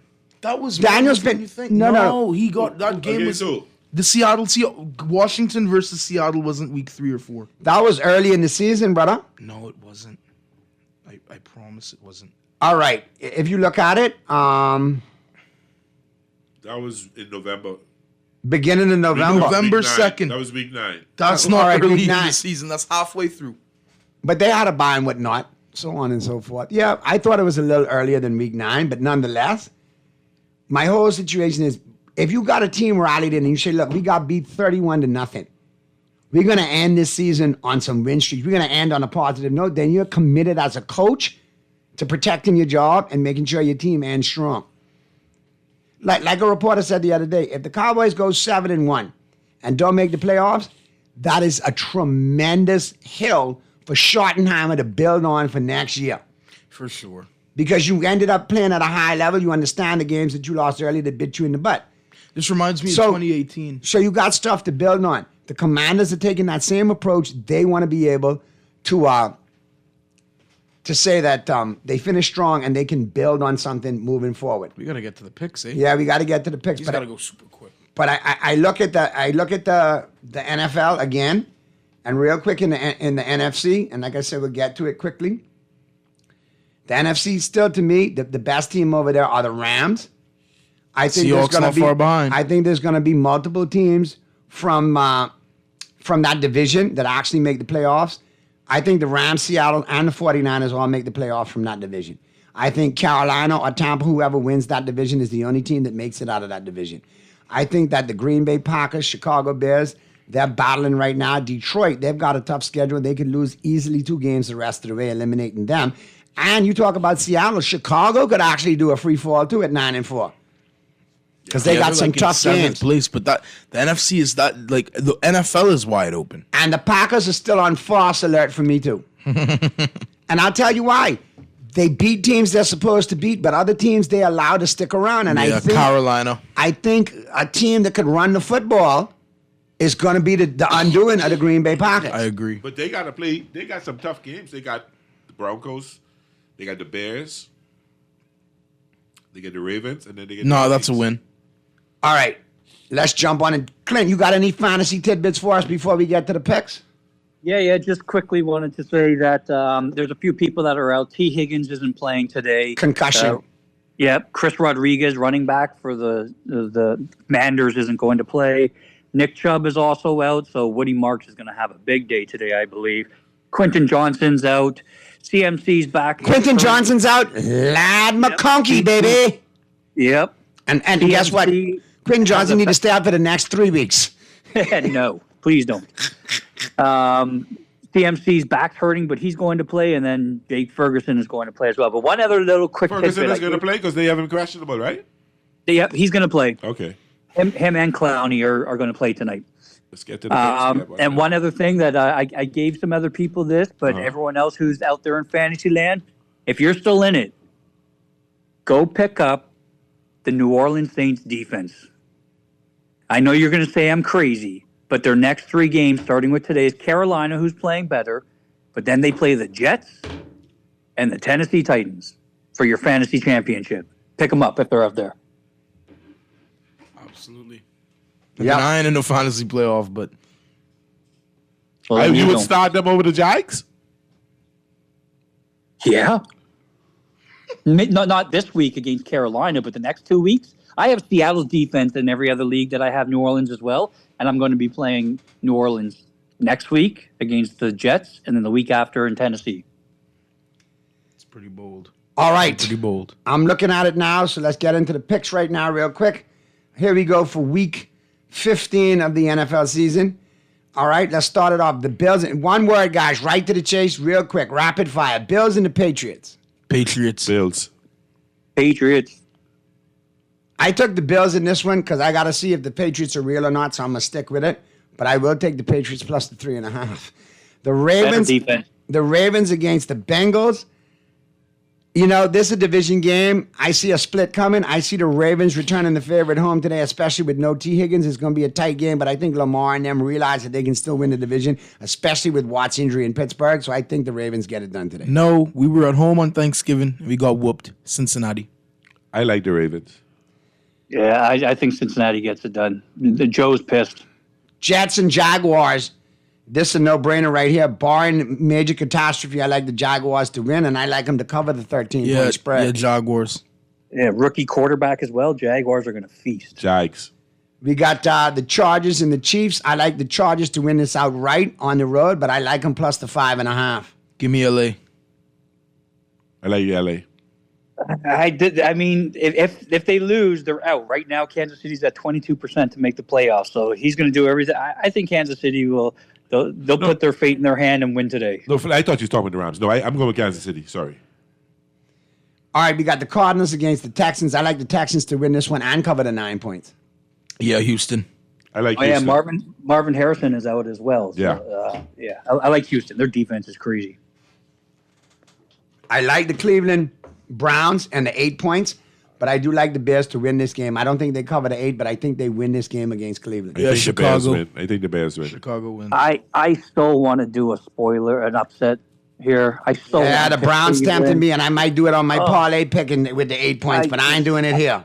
That was Daniels been. No. He got that game was the Washington versus Seattle wasn't week 3 or 4. That was early in the season, brother. No, it wasn't. I promise it wasn't. All right. If you look at it, that was in November. Beginning of November. November 2nd. That was week 9. That's not early in the season. That's halfway through. But they had a bye and whatnot, so on and so forth. Yeah, I thought it was a little earlier than week 9, but nonetheless, my whole situation is, if you got a team rallied in and you say, look, we got beat 31-0. We're going to end this season on some win streaks. We're going to end on a positive note. Then you're committed as a coach to protecting your job and making sure your team ends strong. Like a reporter said the other day, if the Cowboys go 7-1 and don't make the playoffs, that is a tremendous hill for Schottenheimer to build on for next year. For sure. Because you ended up playing at a high level. You understand the games that you lost earlier that bit you in the butt. This reminds me of 2018. So you got stuff to build on. The Commanders are taking that same approach. They want to be able to say that they finish strong and they can build on something moving forward. We got to get to the picks, eh? Yeah, we got to get to the picks. He's got to go super quick. But I look at the NFL again, and real quick in the NFC, and like I said, we'll get to it quickly. The NFC still, to me, the best team over there are the Rams. I think Seahawks not far behind. I think there's going to be multiple teams from that division that actually make the playoffs. I think the Rams, Seattle, and the 49ers all make the playoffs from that division. I think Carolina or Tampa, whoever wins that division, is the only team that makes it out of that division. I think that the Green Bay Packers, Chicago Bears, they're battling right now. Detroit, they've got a tough schedule. They could lose easily 2 games the rest of the way, eliminating them. And you talk about Seattle, Chicago could actually do a free fall too at 9-4. Because they got some tough games. Place, but the NFC is the NFL is wide open. And the Packers are still on false alert for me too. And I'll tell you why. They beat teams they're supposed to beat, but other teams they allow to stick around. And I think Carolina. I think a team that could run the football is going to be the undoing of the Green Bay Packers. I agree. But they got to play. They got some tough games. They got the Broncos. They got the Bears. They get the Ravens, and then they get. No, that's a win. All right, let's jump on it. Clint, you got any fantasy tidbits for us before we get to the picks? Yeah. Just quickly wanted to say that there's a few people that are out. T. Higgins isn't playing today. Concussion. Yep. Chris Rodriguez, running back for the Commanders, isn't going to play. Nick Chubb is also out, so Woody Marks is going to have a big day today, I believe. Quentin Johnson's out. CMC's back. Quentin Johnson's out. Lad McConkey, baby. Yep. And guess what? Quentin Johnson need to stay out for the next 3 weeks. No, please don't. CMC's back's hurting, but he's going to play, and then Jake Ferguson is going to play as well. But one other little quick Ferguson tidbit. is going to play because they haven't questionable, right? Yep, he's going to play. Okay. Him and Clowney are going to play tonight. Let's get to the picks. And one other thing that I gave some other people this, but everyone else who's out there in fantasy land, if you're still in it, go pick up the New Orleans Saints defense. I know you're going to say I'm crazy, but their next 3 games, starting with today, is Carolina, who's playing better, but then they play the Jets and the Tennessee Titans for your fantasy championship. Pick them up if they're up there. Absolutely. Yeah, I ain't in no fantasy playoff, but you would start them over the Jags? Yeah. Not this week against Carolina, but the next 2 weeks. I have Seattle's defense in every other league that I have New Orleans as well, and I'm going to be playing New Orleans next week against the Jets, and then the week after in Tennessee. It's pretty bold. All right. Pretty bold. I'm looking at it now, so let's get into the picks right now real quick. Here we go for week 15 of the NFL season. All right, let's start it off. The Bills, one word, guys, right to the chase, real quick, rapid fire. Bills and the Patriots. Patriots. Bills. Patriots. I took the Bills in this one because I got to see if the Patriots are real or not, so I'm going to stick with it. But I will take the Patriots plus the 3.5. The Ravens. Better defense. The Ravens against the Bengals. You know, this is a division game. I see a split coming. I see the Ravens returning the favorite home today, especially with no T. Higgins. It's going to be a tight game, but I think Lamar and them realize that they can still win the division, especially with Watt's injury in Pittsburgh. So I think the Ravens get it done today. No, we were at home on Thanksgiving. We got whooped. Cincinnati. I like the Ravens. Yeah, I think Cincinnati gets it done. The Joe's pissed. Jets and Jaguars. This is a no-brainer right here. Barring major catastrophe, I like the Jaguars to win, and I like them to cover the 13-point spread. Yeah, Jaguars. Yeah, rookie quarterback as well. Jaguars are going to feast. Jags. We got the Chargers and the Chiefs. I like the Chargers to win this outright on the road, but I like them plus the 5.5. Give me LA. I like LA. I mean, if they lose, they're out. Right now, Kansas City's at 22% to make the playoffs, so he's going to do everything. I think Kansas City will. They'll put their fate in their hand and win today. No, I thought you were talking about the Rams. No, I'm going with Kansas City. Sorry. All right, we got the Cardinals against the Texans. I like the Texans to win this one and cover the 9 points. Yeah, Houston. I like Houston. Yeah, Marvin Harrison is out as well. So, I like Houston. Their defense is crazy. I like the Cleveland Browns and the 8 points, but I do like the Bears to win this game. I don't think they cover the 8, but I think they win this game against Cleveland. I think Chicago. I think the Bears win. Chicago wins. I still want to do a spoiler, an upset here. The Browns tempted me, and I might do it on my parlay picking with the 8 points, but I ain't doing it here.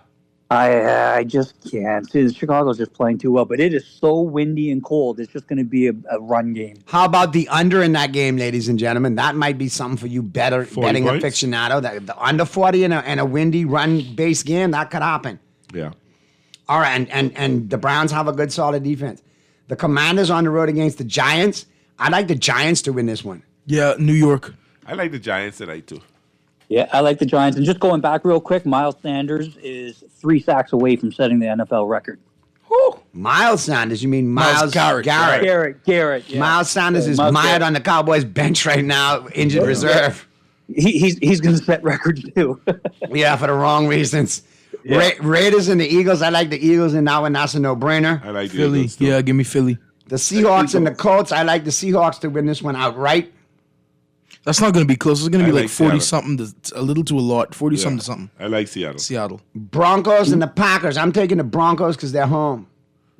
I just can't. See, Chicago's just playing too well, but it is so windy and cold. It's just going to be a run game. How about the under in that game, ladies and gentlemen? That might be something for you betting points? aficionado. The under 40 in a windy run-based game, that could happen. Yeah. All right, and the Browns have a good, solid defense. The Commanders on the road against the Giants. I like the Giants to win this one. Yeah, New York. I like the Giants tonight, too. Yeah, I like the Giants. And just going back real quick, Miles Sanders is 3 sacks away from setting the NFL record. Whew. Miles Sanders? You mean Miles Garrett? Garrett. Yeah. Miles Sanders is mired on the Cowboys bench right now, injured reserve. He's going to set records too. Yeah, for the wrong reasons. Yeah. Raiders and the Eagles. I like the Eagles in that one. That's a no-brainer. I like the Philly. Eagles too. Yeah, give me Philly. The Seahawks and the Colts. I like the Seahawks to win this one outright. That's not going to be close. It's going to be like 40 Seattle. something to a little to a lot. 40 something to something. I like Seattle. Seattle. Broncos and the Packers. I'm taking the Broncos because they're home.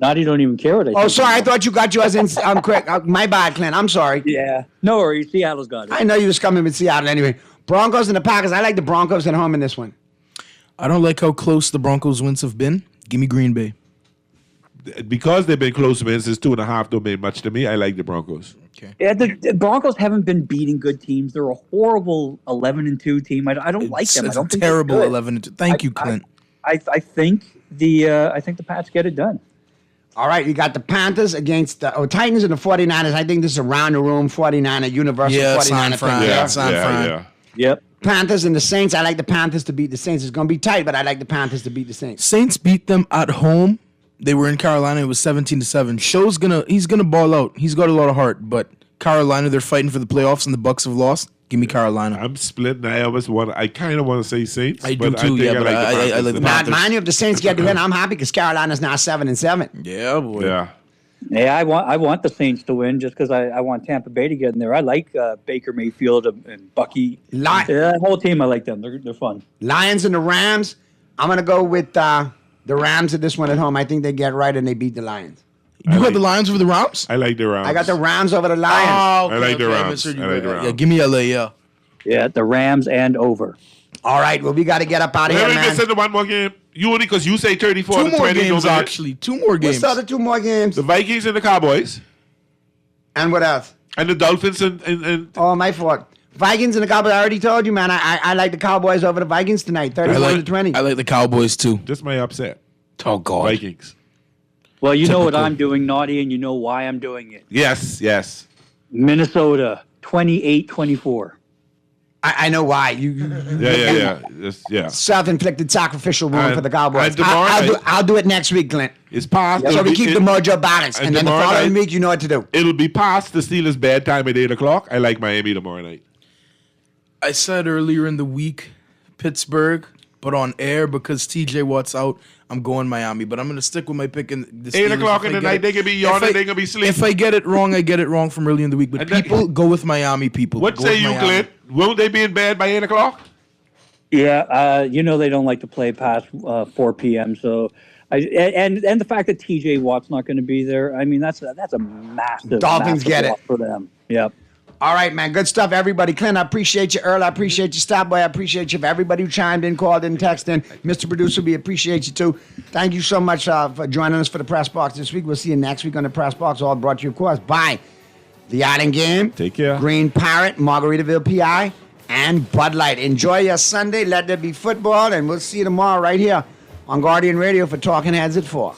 Not you don't even care what I think. Oh, sorry. I thought you got yours in. I'm quick. My bad, Clint. I'm sorry. Yeah. No worries. Seattle's got it. I know you was coming with Seattle anyway. Broncos and the Packers. I like the Broncos at home in this one. I don't like how close the Broncos' wins have been. Give me Green Bay. Because they've been close wins, since 2.5 don't mean much to me. I like the Broncos. Okay. Yeah, the Broncos haven't been beating good teams. They're a horrible 11-2 team. I don't like them. It's I don't think terrible they're 11-2. Thank you, Clint. I think the Pats get it done. All right, you got the Panthers against the Titans and the 49ers. I think this is a round-the-room 49er, universal 49er thing. Yeah. Yep. Panthers and the Saints. I like the Panthers to beat the Saints. It's going to be tight, but I like the Panthers to beat the Saints. Saints beat them at home. They were in Carolina. It was 17-7. He's gonna ball out. He's got a lot of heart, but Carolina, they're fighting for the playoffs, and the Bucs have lost. Give me Carolina. I'm split. I kind of want to say Saints. I do too. I like the Now, Panthers. mind you, if the Saints get to win, I'm happy because Carolina's now 7-7. Yeah, boy. Yeah. Yeah, I want the Saints to win just because I want Tampa Bay to get in there. I like Baker Mayfield and Bucky. The whole team, I like them. They're fun. Lions and the Rams. I'm gonna go with the Rams at this one at home. I think they get right and they beat the Lions. You got the Lions over the Rams? I like the Rams. I got the Rams over the Lions. Oh, okay, I like the okay, Rams. misheard you I like right. the Rams. Yeah, give me LA, yeah. Yeah, the Rams and over. All right, well, we got to get up out of here, Let me man. just say one more game. You only because you say 34 Two to more 20. games, actually. 2 more games. What's the other 2 more games? The Vikings and the Cowboys. And what else? And the Dolphins and Oh, my fault. Vikings and the Cowboys. I already told you, man. I like the Cowboys over the Vikings tonight, 31-20. I like the Cowboys, too. just my upset. Oh, God. Vikings. Well, you know what I'm doing, Naughty, and you know why I'm doing it. Yes. Minnesota, 28-24. I know why. Yeah. Self-inflicted sacrificial wound for the Cowboys. and tomorrow I'll do it next week, Clint. It's past. So we keep the mojo balanced. And then the tomorrow following night, week, you know what to do. It'll be past the Steelers' bad time at 8 o'clock. I like Miami tomorrow night. I said earlier in the week, Pittsburgh, but on air because TJ Watt's out, I'm going Miami. But I'm going to stick with my pick in the Steelers. 8 o'clock in the night, they can be yawning, they can be sleeping. If I get it wrong, I get it wrong from early in the week. But people go with Miami, people. What Go say with you, Miami. Clint? Won't they be in bed by 8 o'clock? Yeah, you know they don't like to play past 4 p.m. So, and the fact that T.J. Watt's not going to be there, I mean that's a massive Dolphins massive get loss it for them. Yep. All right, man. Good stuff, everybody. Clint, I appreciate you. Earl, I appreciate you. Stop Boy, I appreciate you. For everybody who chimed in, called in, texted in. Mr. Producer, we appreciate you, too. Thank you so much for joining us for the Press Box this week. We'll see you next week on the Press Box, all brought to you, of course, by The Island Game. Take care. Green Parrot, Margaritaville, PI, and Bud Light. Enjoy your Sunday. Let there be football, and we'll see you tomorrow right here on Guardian Radio for Talking Heads at 4.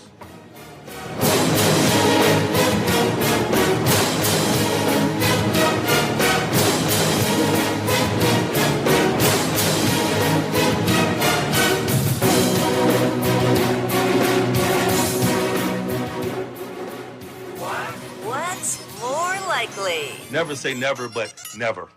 What's more likely? Never say never, but never.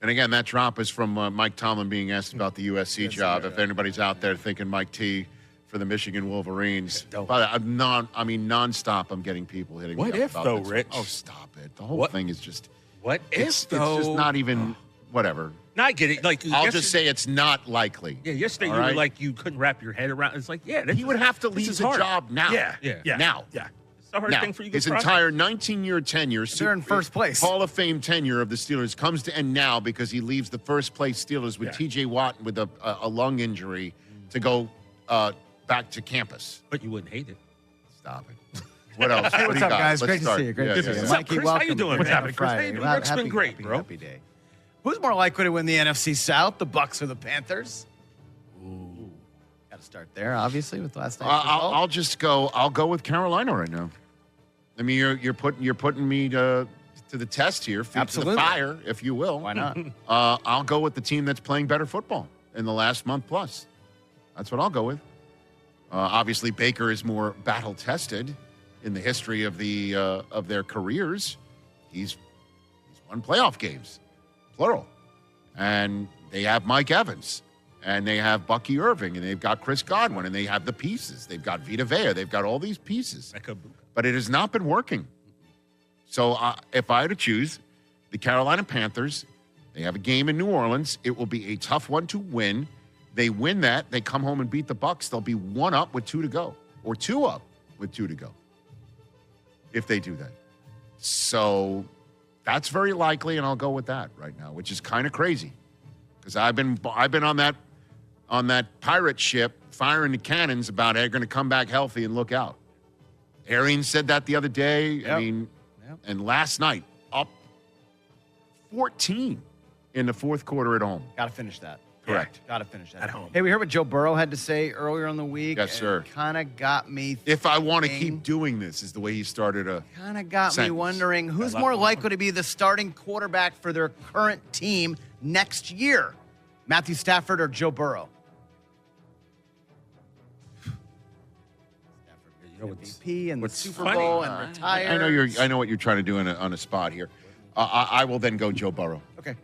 And again, that drop is from Mike Tomlin being asked about the USC job. If anybody's out there thinking Mike T for the Michigan Wolverines, but I'm nonstop. I'm getting people hitting What me up if, about though, this. Rich? Oh, stop it! The whole What? thing is just What it's if, though? It's just not even whatever. No, I get it. Like I'll just say it's not likely. Yeah, yesterday All you right? were like you couldn't wrap your head around. It's like He would have to leave the job now. Yeah. Now. Yeah. It's a hard Now, thing for you. his entire 19-year tenure, They're in first place. Hall of Fame tenure of the Steelers comes to end now because he leaves the first place Steelers with T.J. Watt with a lung injury to go back to campus. But you wouldn't hate it. Stop it. What else? Hey, What what's do up, got? guys? Let's Great start. to see you. Great Yeah, to see yeah, you. yeah. What's up, Mikey, Chris? welcome. How you doing, What's man? happening Chris, Friday? hey, the Well, work's been great, bro. Happy day. Who's more likely to win the NFC South, the Bucks or the Panthers? Ooh. Got to start there, obviously, with last night's result. I'll just go. I'll go with Carolina right now. I mean, you're putting me to the test here, feet to the fire, if you will. Why not? I'll go with the team that's playing better football in the last month plus. That's what I'll go with. Obviously, Baker is more battle tested in the history of their careers. He's won playoff games, plural, and they have Mike Evans, and they have Bucky Irving, and they've got Chris Godwin, and they have the pieces. They've got Vita Vea. They've got all these pieces, but it has not been working. So if I had to choose, the Carolina Panthers, they have a game in New Orleans. It will be a tough one to win. They win that. They come home and beat the Bucks. They'll be 1 up with 2 to go, or 2 up with 2 to go, if they do that. So that's very likely, and I'll go with that right now, which is kind of crazy, because I've been on that pirate ship firing the cannons about they're going to come back healthy and look out. Arians said that the other day. I mean, and last night up 14 in the fourth quarter at home. Got to finish that. Correct. Got to finish that. At home. Hey, we heard what Joe Burrow had to say earlier in the week. Yes, sir. Kind of got me If I want to keep doing this, is the way he started a Kind of got me sentence. wondering who's more likely to be the starting quarterback for their current team next year, Matthew Stafford or Joe Burrow? MVP and the Super Bowl and retire. I know what you're trying to do on a spot here. I will then go Joe Burrow. Okay.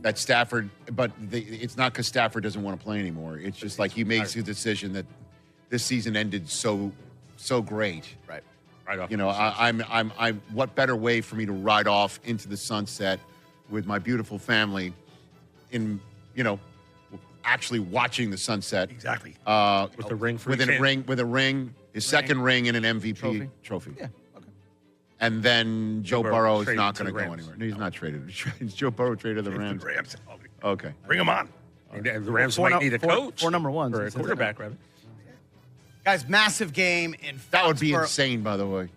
That Stafford, but it's not because Stafford doesn't want to play anymore. It's just like he makes a decision that this season ended so great. Right. Right off. You know, I'm. What better way for me to ride off into the sunset with my beautiful family, actually watching the sunset. Exactly. With a ring for with each a hand. ring, with a ring, his second ring, and an MVP trophy. Yeah. And then Joe Burrow Burrow is traded not to going to the go Rams. anywhere. No, he's not traded. Is Joe Burrow traded to the Rams? Rams. Okay. Bring him on. And the Rams Four might num- need a four- coach. four number ones. Or a It says quarterback, that. rather. Guys, massive game in That would be Foxborough. insane, by the way.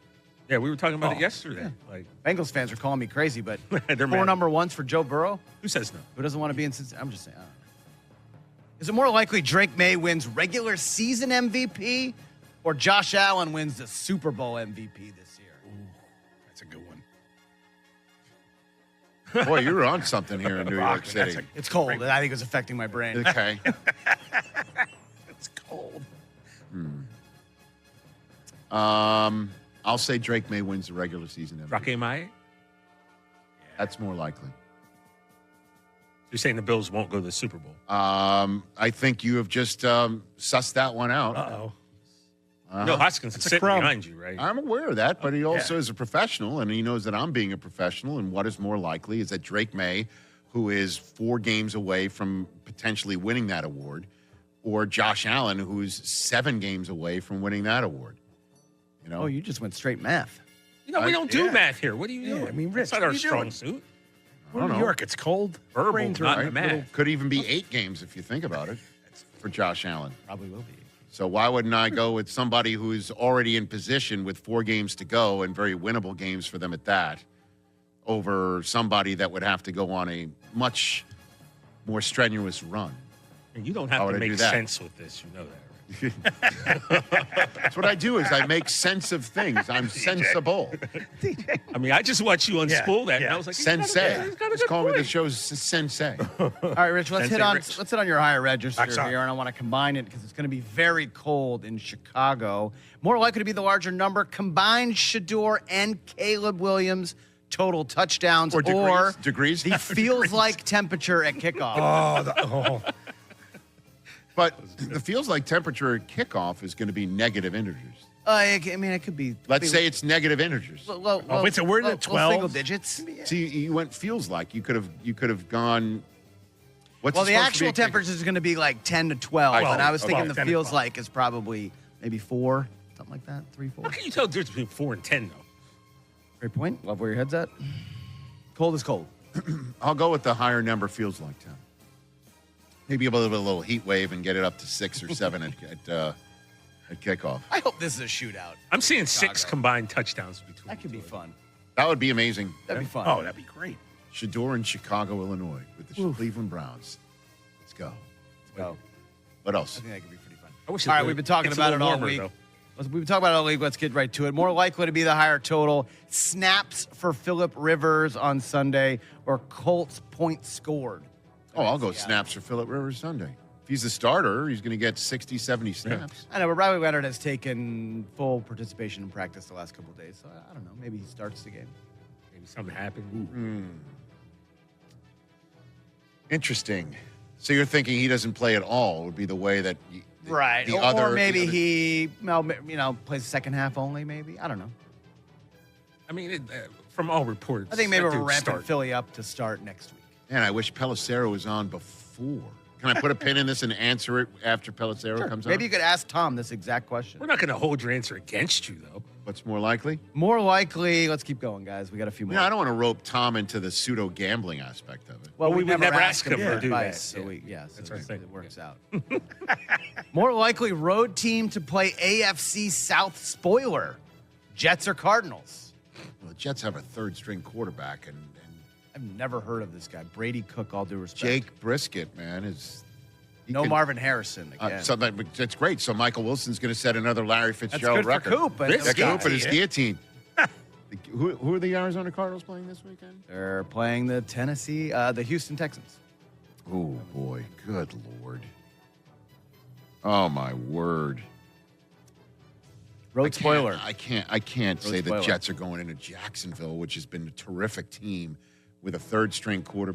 Yeah, we were talking about it Oh, yesterday. Like, Bengals fans are calling me crazy, but They're 4 mad. number ones for Joe Burrow? who says no? Who doesn't want to be in Cincinnati? I'm just saying. I don't know. Is it more likely Drake May wins regular season MVP or Josh Allen wins the Super Bowl MVP this year? That's a good one. Boy, you're on something here in New York City. It's cold. I think it's affecting my brain. Okay. It's cold. I'll say Drake May wins the regular season MVP. Drake May? That's more likely. You're saying the Bills won't go to the Super Bowl? I think you have just sussed that one out. Uh-oh. No, Hoskins is sitting behind you, right? I'm aware of that, but he also is a professional, and he knows that I'm being a professional. And what is more likely is that Drake May, who is 4 games away from potentially winning that award, or Josh Allen, who's 7 games away from winning that award. You know? Oh, you just went straight math. You know, we don't do math here. What do you do? I mean, Rich, that's not what our are you strong doing? suit. I don't New know. York, it's cold. Verbal, Brains are not right. math. Could even be 8 games if you think about it for Josh Allen. Probably will be. So why wouldn't I go with somebody who's already in position with 4 games to go and very winnable games for them at that, over somebody that would have to go on a much more strenuous run? And you don't How have would to I do make that? sense with this. You know that. That's what I do is I make sense of things. I'm sensible. I mean, I just watched you unspool that, and I was like, Sensei. he's got a Just good call me the point. show's sensei. All right, Rich, let's Sensei hit on Rich. let's hit on your higher register Back up. here, and I want to combine it because it's going to be very cold in Chicago. More likely to be the larger number. Combined Shador and Caleb Williams total touchdowns Or degrees. the feels like temperature at kickoff. But the feels like temperature at kickoff is going to be negative integers. I mean, it could be. Let's say it's negative integers. it's a word at 12. Single digits. See, you went feels like. You could have gone. What's Well, it the supposed to actual be? temperature is going to be like 10 to 12, and I was thinking about the 10 to feels 12. like is probably maybe 4, something like that, 3, 4. How can you tell the difference between 4 and 10, though? Great point. Love where your head's at. Cold is cold. I'll go with the higher number. Feels like 10. Maybe a little heat wave and get it up to 6 or 7 at kickoff. I hope this is a shootout. I'm seeing 6 combined touchdowns between. That could be fun. That would be amazing. That'd be fun. Oh, that'd be great. Shador in Chicago, Illinois, with the Cleveland Browns. Let's go. Go. What else? I think that could be pretty fun. I wish All right, we've been talking it's a about it little all warmer, week. though. We've been talking about it all week. Let's get right to it. More likely to be the higher total. Snaps for Phillip Rivers on Sunday or Colts points scored. Oh, I'll go snaps for Phillip Rivers Sunday. If he's a starter, he's going to get 60, 70 snaps. I know, but Riley Leonard has taken full participation in practice the last couple of days. So I don't know. Maybe he starts the game. Maybe something happened. Interesting. So you're thinking he doesn't play at all would be the way that Right. the Or other maybe the other- he, plays the second half only, maybe. I don't know. I mean, from all reports, I think maybe that we're dude's ramping starting. Philly up to start next week. Man, I wish Pelissero was on before. Can I put a pin in this and answer it after Pelissero comes on? Maybe you could ask Tom this exact question. We're not going to hold your answer against you, though. What's more likely? More likely, let's keep going, guys. We got a few more. Yeah, I don't want to rope Tom into the pseudo gambling aspect of it. Well, we we would never ask him for to do that. advice, so Yeah. so That's our thing. it works out. More likely road team to play AFC South spoiler, Jets or Cardinals. Well, the Jets have a third-string quarterback, and I've never heard of this guy, Brady Cook. All due respect. Jake Brisket, man, is No Marvin Harrison again. That's great. So Michael Wilson's going to set another Larry Fitzgerald good for record. Coop and his Coop and his guillotine. guillotine. Who are the Arizona Cardinals playing this weekend? They're playing the Houston Texans. Oh boy, good lord! Oh my word! Road spoiler. I can't say spoiler. the Jets are going into Jacksonville, which has been a terrific team with a third-string quarterback.